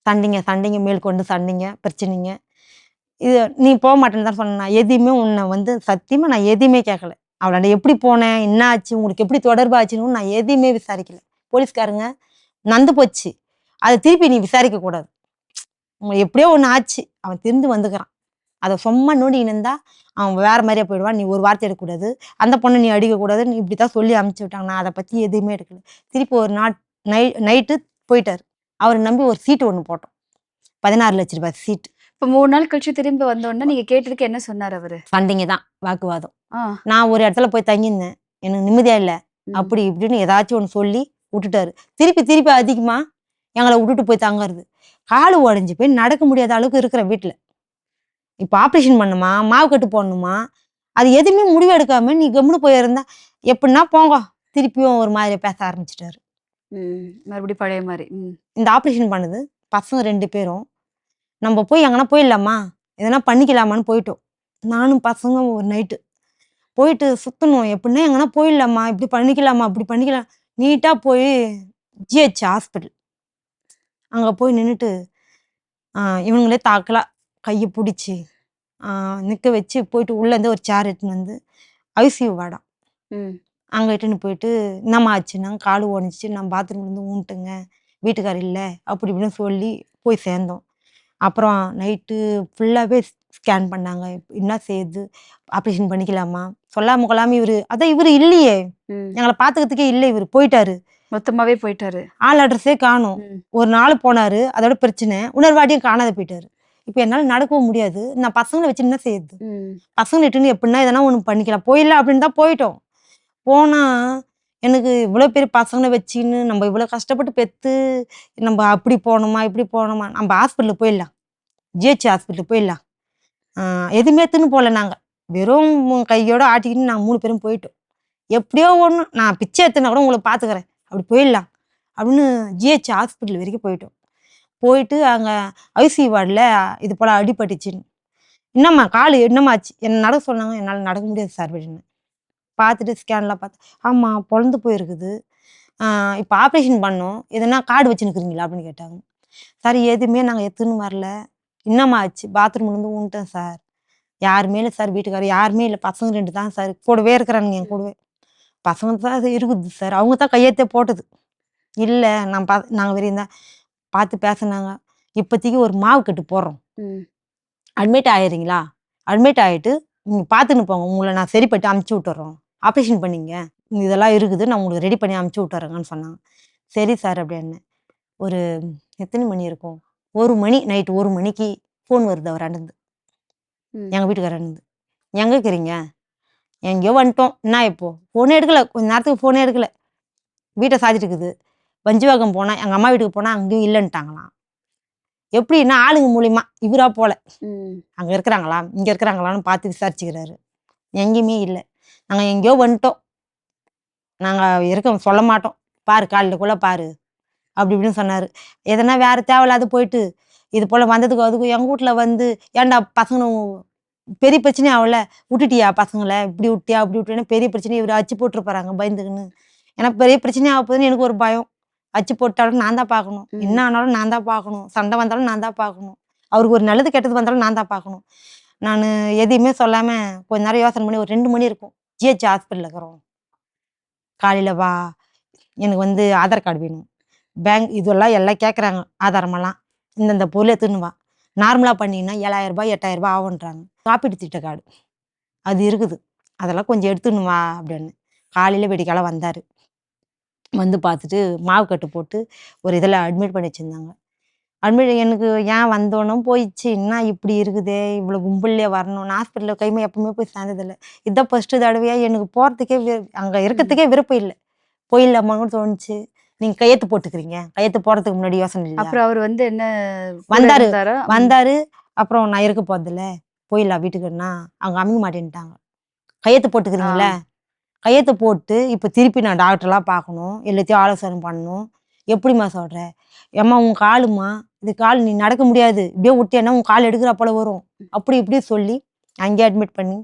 சண்டைங்க மேற்கொண்டு சண்டைங்க பிரச்சனைங்க. இது நீ போக மாட்டேன்னு தான் சொன்னேன். எதையுமே உன்னை வந்து சத்தியமாக நான் எதையுமே கேட்கல. அவளை எப்படி போனேன், என்ன ஆச்சு, உங்களுக்கு எப்படி தொடர்பு ஆச்சுன்னு நான் எதையுமே விசாரிக்கல. போலீஸ்காரங்க நந்து போச்சு, அதை திருப்பி நீ விசாரிக்கக்கூடாது, உங்களுக்கு எப்படியோ ஒன்று ஆச்சு, அவன் திருந்து வந்துக்கிறான், அதை சும்மா நோண்டின்னு அவன் வேறு மாதிரியே போயிடுவான், நீ ஒரு வார்த்தை எடுக்கக்கூடாது, அந்த பொண்ணை நீ அடிக்கக்கூடாது, நீ இப்படி தான் சொல்லி அமுச்சு விட்டாங்க. நான் அதை பற்றி எதுவுமே எடுக்கல. திருப்பி ஒரு நைட்டு போயிட்டார். அவரை நம்பி ஒரு சீட்டு ஒன்று போட்டோம், 16 லட்ச ரூபாய் சீட்டு. இப்போ 3 நாள் கழிச்சு திரும்ப வந்தோடனே நீங்க கேட்டதுக்கு என்ன சொன்னார் அவரு? சண்டைங்க தான், வாக்குவாதம். நான் ஒரு இடத்துல போய் தங்கியிருந்தேன், எனக்கு நிம்மதியா இல்லை, அப்படி இப்படின்னு ஏதாச்சும் ஒன்று சொல்லி விட்டுட்டாரு. திருப்பி அதிகமா எங்களை விட்டுட்டு போய் தங்குறது. காலு உடஞ்சி போய் நடக்க முடியாத அளவுக்கு இருக்கிற வீட்டில் இப்போ ஆப்ரேஷன் பண்ணுமா, மாவு கட்டு போடணுமா, அது எதுவுமே முடிவு எடுக்காம நீ கம்முன்னு போயிருந்தா எப்படின்னா போங்க, திருப்பியும் ஒரு மாதிரி பேச ஆரம்பிச்சிட்டாரு. மறுபடியும் பழைய மாதிரி. இந்த ஆப்ரேஷன் பண்ணுது பசங்க 2 பேரும், நம்ம போய் எங்கன்னா போயிடலாமா, எதனா பண்ணிக்கலாமான்னு போயிட்டோம். நானும் பசங்க ஒரு நைட்டு போயிட்டு சுற்றணும், எப்படின்னா எங்கன்னா போயிடலாமா, இப்படி பண்ணிக்கலாமா, அப்படி பண்ணிக்கலாம். நீட்டாக போய் ஜிஹெச் ஹாஸ்பிட்டல் அங்கே போய் நின்றுட்டு இவங்களே தாக்கலாம் கையை பிடிச்சி நிற்க வச்சு போயிட்டு உள்ளேருந்து ஒரு சேர் எடுத்துன்னு வந்து ஐசியூ வாடம் அங்கே இட்டுன்னு போயிட்டு என்னம்மா ஆச்சுன்னா காலு உடஞ்சிச்சு, நான் பாத்ரூம்லேருந்து ஊன்ட்டுங்க, வீட்டுக்காரர் இல்லை அப்படி இப்படின்னு சொல்லி போய் சேர்ந்தோம். அப்புறம் நைட்டு ஃபுல்லாகவே ஸ்கேன் பண்ணாங்க, என்ன செய்யுது, ஆப்ரேஷன் பண்ணிக்கலாமா, சொல்லாமல் கொள்ளாமல் இவர் இல்லையே, எங்களை பார்த்துக்கிறதுக்கே இல்லை, இவர் போயிட்டாரு, மொத்தமாகவே போயிட்டாரு, ஆள் அட்ரஸே காணும். ஒரு நாள் போனார், அதோட பிரச்சனை, இன்னொரு வாட்டியும் காணாத போயிட்டாரு. இப்போ என்னால் நடக்கவும் முடியாது, நான் பசங்களை வச்சு என்ன செய்யுது, பசங்களை இட்டுன்னு எப்படின்னா எதனா ஒன்று பண்ணிக்கலாம், போயிடலாம் அப்படின்னு தான் போயிட்டோம். போனால் எனக்கு இவ்வளோ பெரிய பசங்களை வச்சுன்னு நம்ம இவ்வளோ கஷ்டப்பட்டு பெற்று நம்ம அப்படி போகணுமா இப்படி போகணுமா, நம்ம ஹாஸ்பிட்டலுக்கு போயிடலாம், ஜிஹெச் ஹாஸ்பிட்டலுக்கு போயிடலாம், எதுவுமே எடுத்துன்னு போகல, நாங்கள் வெறும் கையோடு ஆட்டிக்கிட்டு நாங்கள் 3 பேரும் போயிட்டோம். எப்படியோ ஒன்று நான் பிச்சை எடுத்துனா கூட உங்களை பார்த்துக்கிறேன், அப்படி போயிடலாம் அப்படின்னு ஜிஹெச் ஹாஸ்பிட்டல் வரைக்கும் போயிட்டோம். போயிட்டு அங்கே ஐசியூ வார்டில் இது போல் அடிபட்டுச்சுன்னு. என்னம்மா கால் என்னம்மா ஆச்சு? என்ன நடக்க சொன்னாங்க. என்னால் நடக்க முடியாது சார் அப்படின்னு. பார்த்துட்டு ஸ்கேன்லாம் பார்த்து, ஆமாம் பொழந்து போயிருக்குது. இப்போ ஆப்ரேஷன் பண்ணோம். எதுனா கார்டு வச்சுன்னுக்குறீங்களா அப்படின்னு கேட்டாங்க. சார் எதுவுமே நாங்கள் எடுத்துன்னு வரல. என்னம்மா ஆச்சு? பாத்ரூம் வந்து ஊன்ட்டேன் சார். யாருமே இல்லை சார், வீட்டுக்காரர் யாருமே இல்லை. பசங்க 2 தான் சார் கூடவே இருக்கிறானுங்க, என் கூடவே. பசங்க தான் அது இருக்குது சார். அவங்க தான் கையெழுத்தே போட்டது. இல்லை நாங்கள் வெறியும் தான் பார்த்து பேசினாங்க. இப்போதைக்கு ஒரு மாவு கட்டு போடுறோம், ம். அட்மிட் ஆயிடுறீங்களா? அட்மிட் ஆகிட்டு நீங்கள் பார்த்துன்னு போங்க, உங்களை நான் சரிப்பட்டு அமுச்சு விட்டுறோம். ஆப்ரேஷன் பண்ணிங்க, இதெல்லாம் இருக்குது, நான் உங்களுக்கு ரெடி பண்ணி அமுச்சு விட்டுறேங்கன்னு சொன்னாங்க. சரி சார் அப்படின்னு. ஒரு எத்தனை மணி இருக்கும், 1 மணி, நைட்டு 1 மணிக்கு ஃபோன் வருது அவர் அண்ணந்து, ம். எங்கள் வீட்டுக்காரர் அண்ணந்து. எங்கே இருக்கிறீங்க? எங்கேயோ வந்துட்டோம். என்ன இப்போ? ஃபோனே எடுக்கல, கொஞ்ச நேரத்துக்கு ஃபோனே எடுக்கல. வீட்டை சாத்திட்டு இருக்குது. வஞ்சிவாக்கம் போனால், எங்கள் அம்மா வீட்டுக்கு போனால் அங்கேயும் இல்லைன்ட்டாங்களாம். எப்படின்னா ஆளுங்க மூலியமா, இவரா போல. ம். அங்கே இருக்கிறாங்களா, இங்கே இருக்கிறாங்களான்னு பார்த்து விசாரிச்சுக்கிறாரு. எங்கேயுமே இல்லை. நாங்கள் எங்கேயோ வந்துட்டோம், நாங்கள் இருக்க சொல்ல மாட்டோம், பாரு காலையிலக்குள்ளே பாரு அப்படி இப்படின்னு சொன்னார். எதனா வேறு தேவையில்லாத போயிட்டு இது போல் வந்ததுக்கு அதுக்கும் எங்கள் வீட்டில் வந்து, ஏன்டா பசங்க பெரிய பிரச்சனையும் ஆகல, விட்டுட்டியா பசங்களை, இப்படி விட்டியா அப்படி விட்டியா, பெரிய பிரச்சனையை இவர் அச்சு போட்டுருப்பாங்க பயந்துக்குன்னு. ஏன்னா பெரிய பிரச்சனையாக ஆக போகுதுன்னு எனக்கு ஒரு பயம். அச்சு போட்டாலும் நான் தான் பார்க்கணும், என்ன ஆனாலும் நான் தான் பார்க்கணும், சண்டை வந்தாலும் நான் தான் பார்க்கணும், அவருக்கு ஒரு நல்லது கெட்டது வந்தாலும் நான் தான் பார்க்கணும். நான் எதையுமே சொல்லாமல் கொஞ்ச நேரம் யோசனை பண்ணி ஒரு 2 மணி இருக்கும், ஜிஹெச் ஹாஸ்பிட்டலில் இருக்கிறோம். காலையில் வா, எனக்கு வந்து ஆதார் கார்டு வேணும், பேங்க் இதெல்லாம் எல்லாம் கேட்குறாங்க, ஆதாரமெல்லாம் இந்தந்த பொருள் எடுத்துன்னு வா, நார்மலாக பண்ணிங்கன்னா 7,000 ரூபாய் 8,000 ரூபாய் ஆகுன்றாங்க. காப்பீட்டு திட்ட கார்டு அது இருக்குது, அதெல்லாம் கொஞ்சம் எடுத்துன்னு வா அப்படின்னு. காலையில் வெடிக்கால வந்தார். வந்து பார்த்துட்டு மாவு கட்டு போட்டு ஒரு இதில் அட்மிட் பண்ணி வச்சுருந்தாங்க. அட்மிட் எனக்கு ஏன் வந்தோன்னும் போயிடுச்சு, என்ன இப்படி இருக்குதே, இவ்வளோ கும்பல்லே வரணும், நான் ஹாஸ்பிட்டலில் கைமை எப்பவுமே போய் சேர்ந்ததில்லை, இதான் ஃபஸ்ட்டு தடவையாக எனக்கு போகிறதுக்கே அங்கே இருக்கிறதுக்கே விருப்பம் இல்லை, போயிடலாமான்னு தோணுச்சு. நீங்கள் கையெழுத்து போட்டுக்கிறீங்க, கையெழுத்து போடுறதுக்கு முன்னாடி யோசனை இல்லை. அப்புறம் அவர் வந்து என்ன வந்தாரு. அப்புறம் நான் இருக்க போகிறதில்ல, போயிடலாம் வீட்டுக்குன்னா, அவங்க அமைக்க மாட்டேன்ட்டாங்க. கையெழுத்து போட்டுக்கிறீங்களே, கையெழுத்து போட்டு இப்போ திருப்பி நான் டாக்டர்லாம் பார்க்கணும், எல்லாத்தையும் ஆலோசனை பண்ணணும். எப்படிம்மா சொல்கிற? ஏம்மா உன் காலுமா, இது கால் நீ நடக்க முடியாது, இப்படியே விட்டியன்னா உன் கால் எடுக்கிற போல வரும், அப்படி இப்படி சொல்லி அங்கேயே அட்மிட் பண்ணி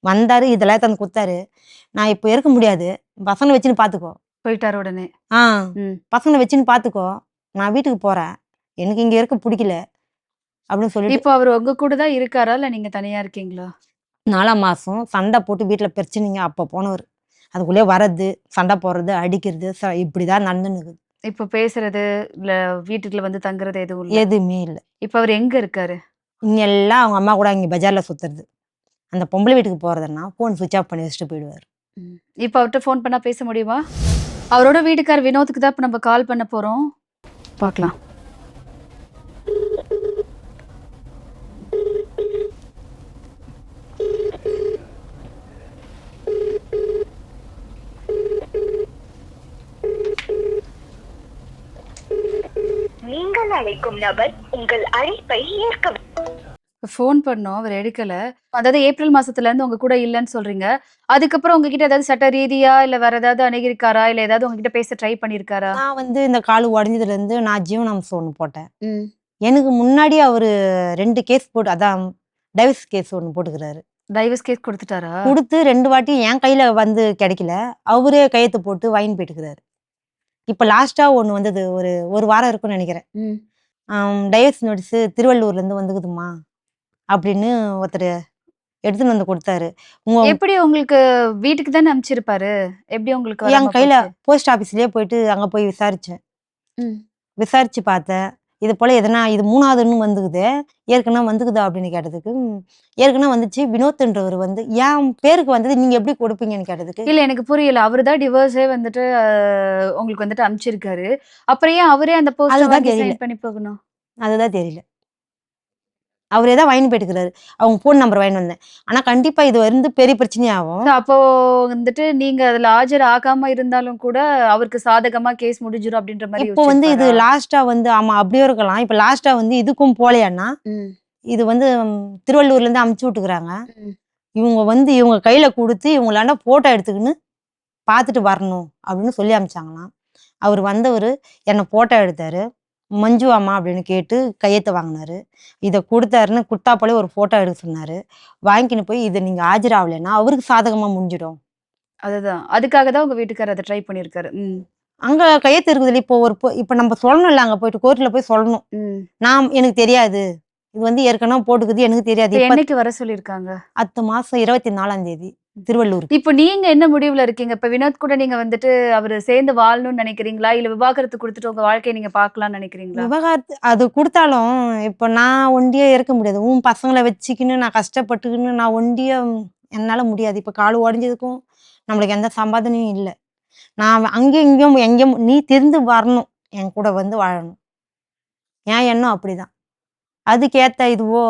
வந்தார். இதெல்லாம் தந்து கொடுத்தாரு. நான் இப்போ இருக்க முடியாது, பசங்களை வச்சுன்னு பார்த்துக்கோ போயிட்டார் உடனே. பசங்களை வச்சுன்னு பார்த்துக்கோ, நான் வீட்டுக்கு போகிறேன், எனக்கு இங்கே இருக்க பிடிக்கல அப்படின்னு சொல்லி. இப்போ அவர் உங்க கூட தான் இருக்காரா, இல்லை நீங்கள் தனியாக இருக்கீங்களா? 4ஆம் மாதம் சண்டை போட்டு வீட்டில் பிரச்சனைங்க, அப்போ போனவர். அதுக்குள்ளே வர்றது, சண்டை போடுறது, அடிக்கிறது, இப்படி தான் நடந்துன்னு. இப்போ பேசுறது இல்லை, வீட்டுக்குள்ள வந்து தங்குறது எதுவும் இல்லை? எதுவுமே இல்லை. இப்போ அவர் எங்கே இருக்காரு? இங்கே எல்லாம் அவங்க அம்மா கூட இங்கே பஜாரில் சுற்றுறது. அந்த பொம்பளை வீட்டுக்கு போகிறதுன்னா ஃபோன் சுவிட்ச் ஆஃப் பண்ணி வச்சுட்டு போயிடுவார். இப்போ அவர்கிட்ட ஃபோன் பண்ணால் பேச முடியுமா? அவரோட வீட்டுக்கார் வினோத்துக்கு தான் இப்போ நம்ம கால் பண்ண போகிறோம், பார்க்கலாம். நீங்கள் அழைக்கும் நபர் உங்கள் அழைப்பை ஏற்க. ஃபோன் பண்ணோம், அவர் எடுக்கல. அதாவது ஏப்ரல் மாசத்துல இருந்து உங்க கூட இல்லைன்னு சொல்றீங்க. அதுக்கப்புறம் உங்ககிட்ட ஏதாவது சட்ட ரீதியா இல்ல வேற ஏதாவது அணுகிருக்காரா, இல்ல ஏதாவது உங்ககிட்ட பேச ட்ரை பண்ணிருக்காரா? நான் வந்து இந்த கால் உடஞ்சதுல இருந்து நான் ஜீவனாம்சம் ஒன்று போட்டேன். எனக்கு முன்னாடி அவரு 2 கேஸ் போட்டு, அதான் டைவர்ஸ் கேஸ் ஒன்று போட்டுக்கிறாரு. Divorce case கொடுத்துட்டாரா? கொடுத்து 2 வாட்டி என் கையில வந்து கிடைக்கல, அவரே கையெழுத்து போட்டு வாங்கி போயிட்டுக்கிறாரு. இப்போ லாஸ்டா ஒன்று வந்தது, ஒரு வாரம் இருக்கும்னு நினைக்கிறேன். டைவர்ஸ் நோட்டீஸ் திருவள்ளூர்ல இருந்து வந்துக்குதுமா அப்படின்னு ஒருத்தர் எடுத்துன்னு வந்து கொடுத்தாரு. எப்படி உங்களுக்கு வீட்டுக்கு தானே அனுப்பிச்சிருப்பாரு, எப்படி உங்களுக்கு என் கையில போஸ்ட் ஆஃபீஸ்லயே போயிட்டு அங்க போய் விசாரிச்சேன். விசாரிச்சு பார்த்தேன், இது போல எதனா இது 3ஆவதுன்னு வந்துக்குது, ஏற்கனவே வந்துக்குதா அப்படின்னு கேட்டதுக்கு, ஏற்கனவே வந்துச்சு, வினோத்ன்றவர் வந்து என் பேருக்கு வந்தது, நீங்க எப்படி கொடுப்பீங்கன்னு கேட்டதுக்கு, இல்ல எனக்கு புரியல, அவரு தான் டிவோர்ஸே வந்துட்டு உங்களுக்கு வந்துட்டு அனுப்பிச்சிருக்காரு, அப்புறம் ஏன் அவரே அந்த போஸ்ட் சைன் பண்ணி போகணும்? அதுதான் தெரியல. அவரே தான் வாங்கி போயிட்டுக்கிறாரு. அவங்க ஃபோன் நம்பர் வாங்கி வந்தேன். ஆனா கண்டிப்பா இது வந்து பெரிய பிரச்சனையாகும். அப்போ வந்துட்டு நீங்க அதுல ஆஜர் ஆகாம இருந்தாலும் கூட அவருக்கு சாதகமா கேஸ் முடிஞ்சிடும் அப்படின்ற மாதிரி. இப்போ வந்து இது லாஸ்டா வந்து, ஆமா அப்படியே இருக்கலாம். இப்ப லாஸ்டா வந்து இதுக்கும் போலையானா, இது வந்து திருவள்ளூர்ல இருந்து அமுச்சு விட்டுக்கிறாங்க. இவங்க வந்து இவங்க கையில கொடுத்து இவங்களாண்ட போட்டோ எடுத்துக்கின்னு பார்த்துட்டு வரணும் அப்படின்னு சொல்லி அனுப்பிச்சாங்களாம். அவர் வந்தவர் என்னை போட்டோ எடுத்தாரு. மஞ்சு அம்மா அப்படின்னு கேட்டு கையெழுத்து வாங்கினாரு. இதை கொடுத்தாருன்னு குடுத்தா போலே ஒரு ஃபோட்டோ எடுக்க சொன்னார். வாங்கிக்கின்னு போய் இதை நீங்கள் ஆஜராகலைன்னா அவருக்கு சாதகமாக முடிஞ்சிடும். அதுதான். அதுக்காக தான் உங்க வீட்டுக்காரர் அத ட்ரை பண்ணியிருக்காரு. அங்கே கையெழுத்து இருக்குதுல்ல, இப்போ இப்போ நம்ம சொல்லணும்ல, அங்கே போயிட்டு கோர்ட்டில் போய் சொல்லணும். எனக்கு தெரியாது, இது வந்து ஏற்கனவே போட்டுக்குது, எனக்கு தெரியாது. இப்ப இப்போ என்னைக்கு வர சொல்லியிருக்காங்க? அடுத்த மாதம் 24ஆம் தேதி திருவள்ளூருக்கு. இப்போ நீங்க என்ன முடிவுல இருக்கீங்க? இப்ப வினோத் கூட நீங்க வந்துட்டு அவரு சேர்ந்து வாழணும்னு நினைக்கிறீங்களா? இல்ல விவாகரத்து குடுத்துட்டு உங்க வாழ்க்கைய நீங்க பார்க்கலாம்னு நினைக்கிறீங்களா? விவகாரத்து அது கொடுத்தாலும் இப்போ நான் ஒண்டியே இருக்க முடியாது. பசங்களை வச்சுக்கின்னு நான் கஷ்டப்பட்டுக்கின்னு நான் ஒண்டியே என்னால் முடியாது. இப்போ கால் உடஞ்சதுக்கும் நம்மளுக்கு எந்த சம்பாதனையும் இல்லை. நான் அங்கேயும் இங்கேயும் எங்கேயும் நீ திருந்து வரணும், என் கூட வந்து வாழணும். என் எண்ணம் அப்படிதான். அதுக்கேற்ற இதுவோ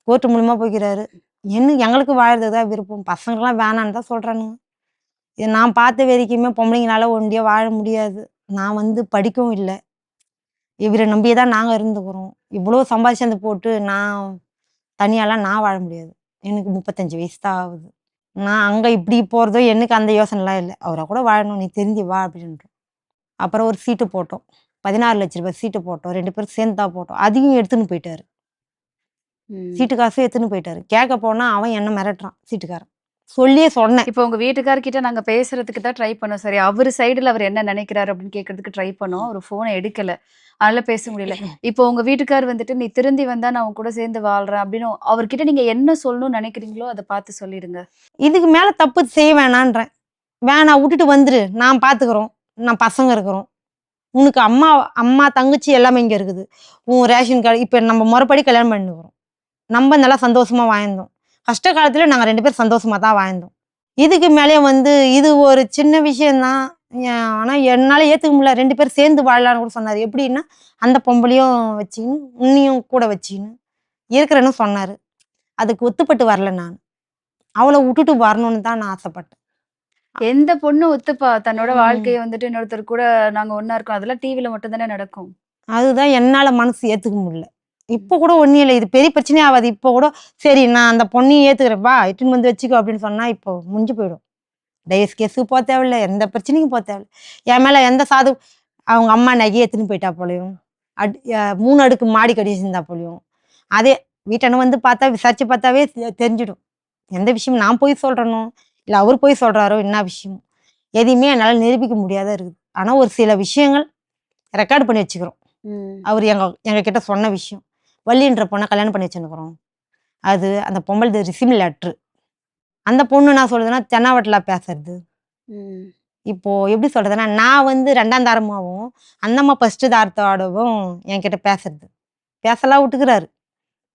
கோர்ட்டு மூலியமா போய்க்கிறாரு. எங்களுக்கு வாழறதுக்கு தான் விருப்பம். பசங்களாம் வேணான்னு தான் சொல்கிறானுங்க. இது நான் பார்த்த வரைக்குமே பொம்பளைங்களால ஒண்டியா வாழ முடியாது. நான் வந்து படிக்கவும் இல்லை. இவரை நம்பியே தான் நாங்கள் இருந்துக்கிறோம். இவ்வளோ சம்பாதிச்சு போட்டு நான் தனியாலாம் நான் வாழ முடியாது. எனக்கு 35 வயசு தான் ஆகுது. நான் அங்கே இப்படி போகிறதோ எனக்கு அந்த யோசனைலாம் இல்லை. அவரை கூட வாழணும், நீ தெரிஞ்சு வா அப்படின்றோம். அப்புறம் ஒரு சீட்டு போட்டோம். 16 லட்ச ரூபாய் சீட்டு போட்டோம். 2 பேரும் சேர்ந்து தான் போட்டோம். அதையும் எடுத்துன்னு போயிட்டாரு. சீட்டு காசும் எடுத்துன்னு போயிட்டாரு. கேட்க போனால் அவன் என்ன மிரட்டுறான் சீட்டுக்காரன். சொல்லியே சொன்னேன். இப்போ உங்க வீட்டுக்காரர்கிட்ட நாங்க பேசுறதுக்கு தான் ட்ரை பண்ணோம். சரி, அவரு சைடுல அவர் என்ன நினைக்கிறாரு அப்படின்னு கேட்கறதுக்கு ட்ரை பண்ணோம். அவர் ஃபோனை எடுக்கல. அதனால பேச முடியல. இப்போ உங்க வீட்டுக்கார் வந்துட்டு நீ திருந்தி வந்தா நான் உன் கூட சேர்ந்து வாழ்றேன் அப்படின்னு அவர்கிட்ட நீங்க என்ன சொல்லணும்னு நினைக்கிறீங்களோ அதை பார்த்து சொல்லிடுங்க. இதுக்கு மேலே தப்பு செய்ய வேணான்றேன். வேணாம், விட்டுட்டு வந்துரு, நான் பார்த்துக்கிறோம், நான் பசங்க இருக்கிறோம். உனக்கு அம்மா தங்கச்சி எல்லாமே இங்கே இருக்குது. உன் ரேஷன் கார்டு இப்போ நம்ம முறைப்படி கல்யாணம் பண்ணிக்கிறோம். நம்ம நல்லா சந்தோஷமாக வாழ்ந்தோம். கஷ்ட காலத்தில் நாங்கள் 2 பேரும் சந்தோஷமாக தான் வாழ்ந்தோம். இதுக்கு மேலே வந்து இது ஒரு சின்ன விஷயந்தான். ஆனால் என்னால் ஏற்றுக்க முடியல. 2 பேரும் சேர்ந்து வாழலான்னு கூட சொன்னார். எப்படின்னா அந்த பொம்பளையும் வச்சுக்கின்னு உன்னையும் கூட வச்சுக்கின்னு இருக்கிறேன்னு சொன்னார். அதுக்கு ஒத்துப்பட்டு வரல. நான் அவளை விட்டுட்டு வரணும்னு தான் நான் ஆசைப்பட்டேன். எந்த பொண்ணு ஒத்துப்பா தன்னோட வாழ்க்கையை வந்துட்டு இன்னொருத்தர் கூட நாங்க ஒண்ணா இருக்கோம்? அதெல்லாம் டிவில மட்டும் தானே நடக்கும். அதுதான் என்னால் மனசு ஏற்றுக்க முடியல. இப்போ கூட ஒன்றும் இல்லை, இது பெரிய பிரச்சனையே ஆகாது. இப்போ கூட சரி நான் அந்த பொண்ணையும் ஏற்றுக்கிறேன்ப்பா, இட்டுன்னு வந்து வச்சுக்கோ அப்படின்னு சொன்னால் இப்போ முடிஞ்சு போயிடும். டைவர்ஸ் கேஸுக்கு போக தேவையில்லை, எந்த பிரச்சனைக்கும் போக தேவையில்லை. என் மேலே எந்த அவங்க அம்மா நகையை எடுத்துன்னு போயிட்டா போலையும், 3 அடுக்கு மாடி கட்டி வச்சிருந்தா போலையும், அதே வீட்டான வந்து பார்த்தா விசாரிச்சு பார்த்தாவே தெரிஞ்சிடும். எந்த விஷயம் நான் போய் சொல்கிறனோ இல்லை அவர் போய் சொல்கிறாரோ என்ன விஷயம் எதையுமே என்னால் நிரூபிக்க முடியாத இருக்குது. ஆனால் ஒரு சில விஷயங்கள் ரெக்கார்டு பண்ணி வச்சுக்கிறோம். அவர் எங்ககிட்ட சொன்ன விஷயம், வள்ளின்ற பொண்ணை கல்யாணம் பண்ணி வச்சுருக்கிறோம். அது அந்த பொம்பளை ரிசிம் லெட்ரு. அந்த பொண்ணு நான் சொல்றதுன்னா தென்னாவட்டில் பேசுறது. இப்போ எப்படி சொல்றதுன்னா நான் வந்து 2ஆம் தாரமாகவும் அந்த அம்மா ஃபர்ஸ்ட் தாரத்தோடவும் என்கிட்ட பேசலாம் விட்டுக்கிறாரு.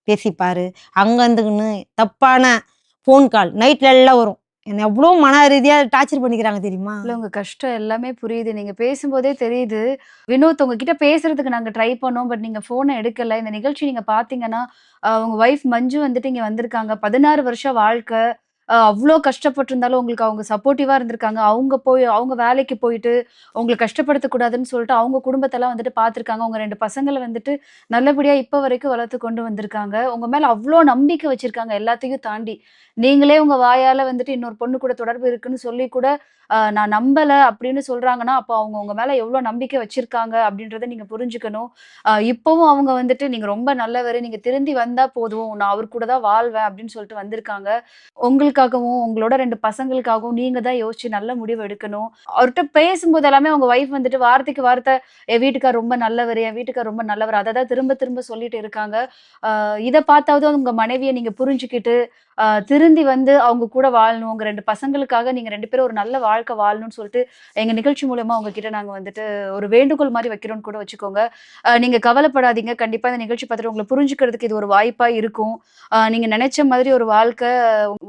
பேசிப்பாரு அங்க இருந்துக்குன்னு தப்பான ஃபோன் கால் நைட்ல எல்லாம் வரும். என்ன எவ்வளோ மன ரீதியாக டார்ச்சர் பண்ணிக்கிறாங்க தெரியுமா? இல்லை, உங்க கஷ்டம் எல்லாமே புரியுது. நீங்க பேசும்போதே தெரியுது. வினோத் உங்ககிட்ட பேசுறதுக்கு நாங்க ட்ரை பண்ணோம். பட் நீங்க போனை எடுக்கல. இந்த நிகழ்ச்சி நீங்க பாத்தீங்கன்னா உங்க ஒய்ஃப் மஞ்சு வந்துட்டு இங்க வந்திருக்காங்க. 16 வருஷம் வாழ்க்கை. அவ்வளோ கஷ்டப்பட்டிருந்தாலும் உங்களுக்கு அவங்க சப்போர்ட்டிவா இருந்திருக்காங்க. அவங்க வேலைக்கு போயிட்டு உங்களை கஷ்டப்படுத்தக்கூடாதுன்னு சொல்லிட்டு அவங்க குடும்பத்தெல்லாம் வந்துட்டு பார்த்துருக்காங்க. உங்க 2 பசங்களை வந்துட்டு நல்லபடியா இப்ப வரைக்கும் வளர்த்து கொண்டு வந்திருக்காங்க. உங்க மேல அவ்வளோ நம்பிக்கை வச்சிருக்காங்க. எல்லாத்தையும் தாண்டி நீங்களே உங்க வாயால வந்துட்டு இன்னொரு பொண்ணு கூட தொடர்பு இருக்குன்னு சொல்லி கூட நான் நம்பல அப்படின்னு சொல்றாங்கன்னா, அப்போ அவங்க உங்க மேல எவ்வளவு நம்பிக்கை வச்சிருக்காங்க அப்படின்றத நீங்க புரிஞ்சுக்கணும். இப்பவும் அவங்க வந்துட்டு நீங்க ரொம்ப நல்லவரு, நீங்க திருந்தி வந்தா போதும், நான் அவர் கூட தான் வாழ்வேன் அப்படின்னு சொல்லிட்டு வந்திருக்காங்க. உங்களுக்காகவும் உங்களோட 2 பசங்களுக்காகவும் நீங்க தான் யோசிச்சு நல்ல முடிவு எடுக்கணும். அவர்கிட்ட பேசும்போது எல்லாமே உங்க ஒய்ஃப் வந்துட்டு வார்த்தைக்கு வார்த்தை என் வீட்டுக்கார் ரொம்ப நல்லவர், என் வீட்டுக்கார் ரொம்ப நல்லவர், அதை தான் திரும்ப திரும்ப சொல்லிட்டு இருக்காங்க. இதை பார்த்தாவது உங்க மனைவியை நீங்க புரிஞ்சுக்கிட்டு திருந்தி வந்து அவங்க கூட வாழணும். உங்க 2 பசங்களுக்காக நீங்க 2 பேரும் ஒரு நல்ல வாழ்க்கை வாழணும்னு சொல்லிட்டு எங்க நிகழ்ச்சி மூலமா உங்ககிட்ட நாங்க வந்துட்டு ஒரு வேண்டுகோள் மாதிரி வைக்கிறோம்னு கூட வச்சுக்கோங்க. நீங்க கவலைப்படாதீங்க. கண்டிப்பா இந்த நிகழ்ச்சி பார்த்துட்டு உங்களை புரிஞ்சுக்கிறதுக்கு இது ஒரு வாய்ப்பா இருக்கும். நீங்க நினைச்ச மாதிரி ஒரு வாழ்க்கை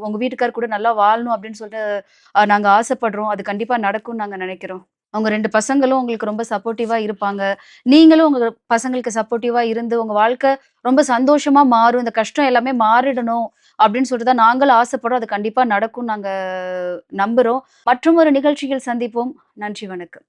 உங்க வீட்டுக்கார் கூட நல்லா வாழணும் அப்படின்னு சொல்லிட்டு நாங்க ஆசைப்படுறோம். அது கண்டிப்பா நடக்கும்னு நாங்க நினைக்கிறோம். உங்க 2 பசங்களும் உங்களுக்கு ரொம்ப சப்போர்ட்டிவா இருப்பாங்க. நீங்களும் உங்க பசங்களுக்கு சப்போர்ட்டிவா இருந்து உங்க வாழ்க்கை ரொம்ப சந்தோஷமா மாறும். இந்த கஷ்டம் எல்லாமே மாறிடணும் அப்படின்னு சொல்லிட்டு தான் நாங்களும் ஆசைப்படுறோம். அது கண்டிப்பா நடக்கும் நாங்க நம்புறோம். மற்றும் ஒரு நிகழ்ச்சியில் சந்திப்போம். நன்றி, வணக்கம்.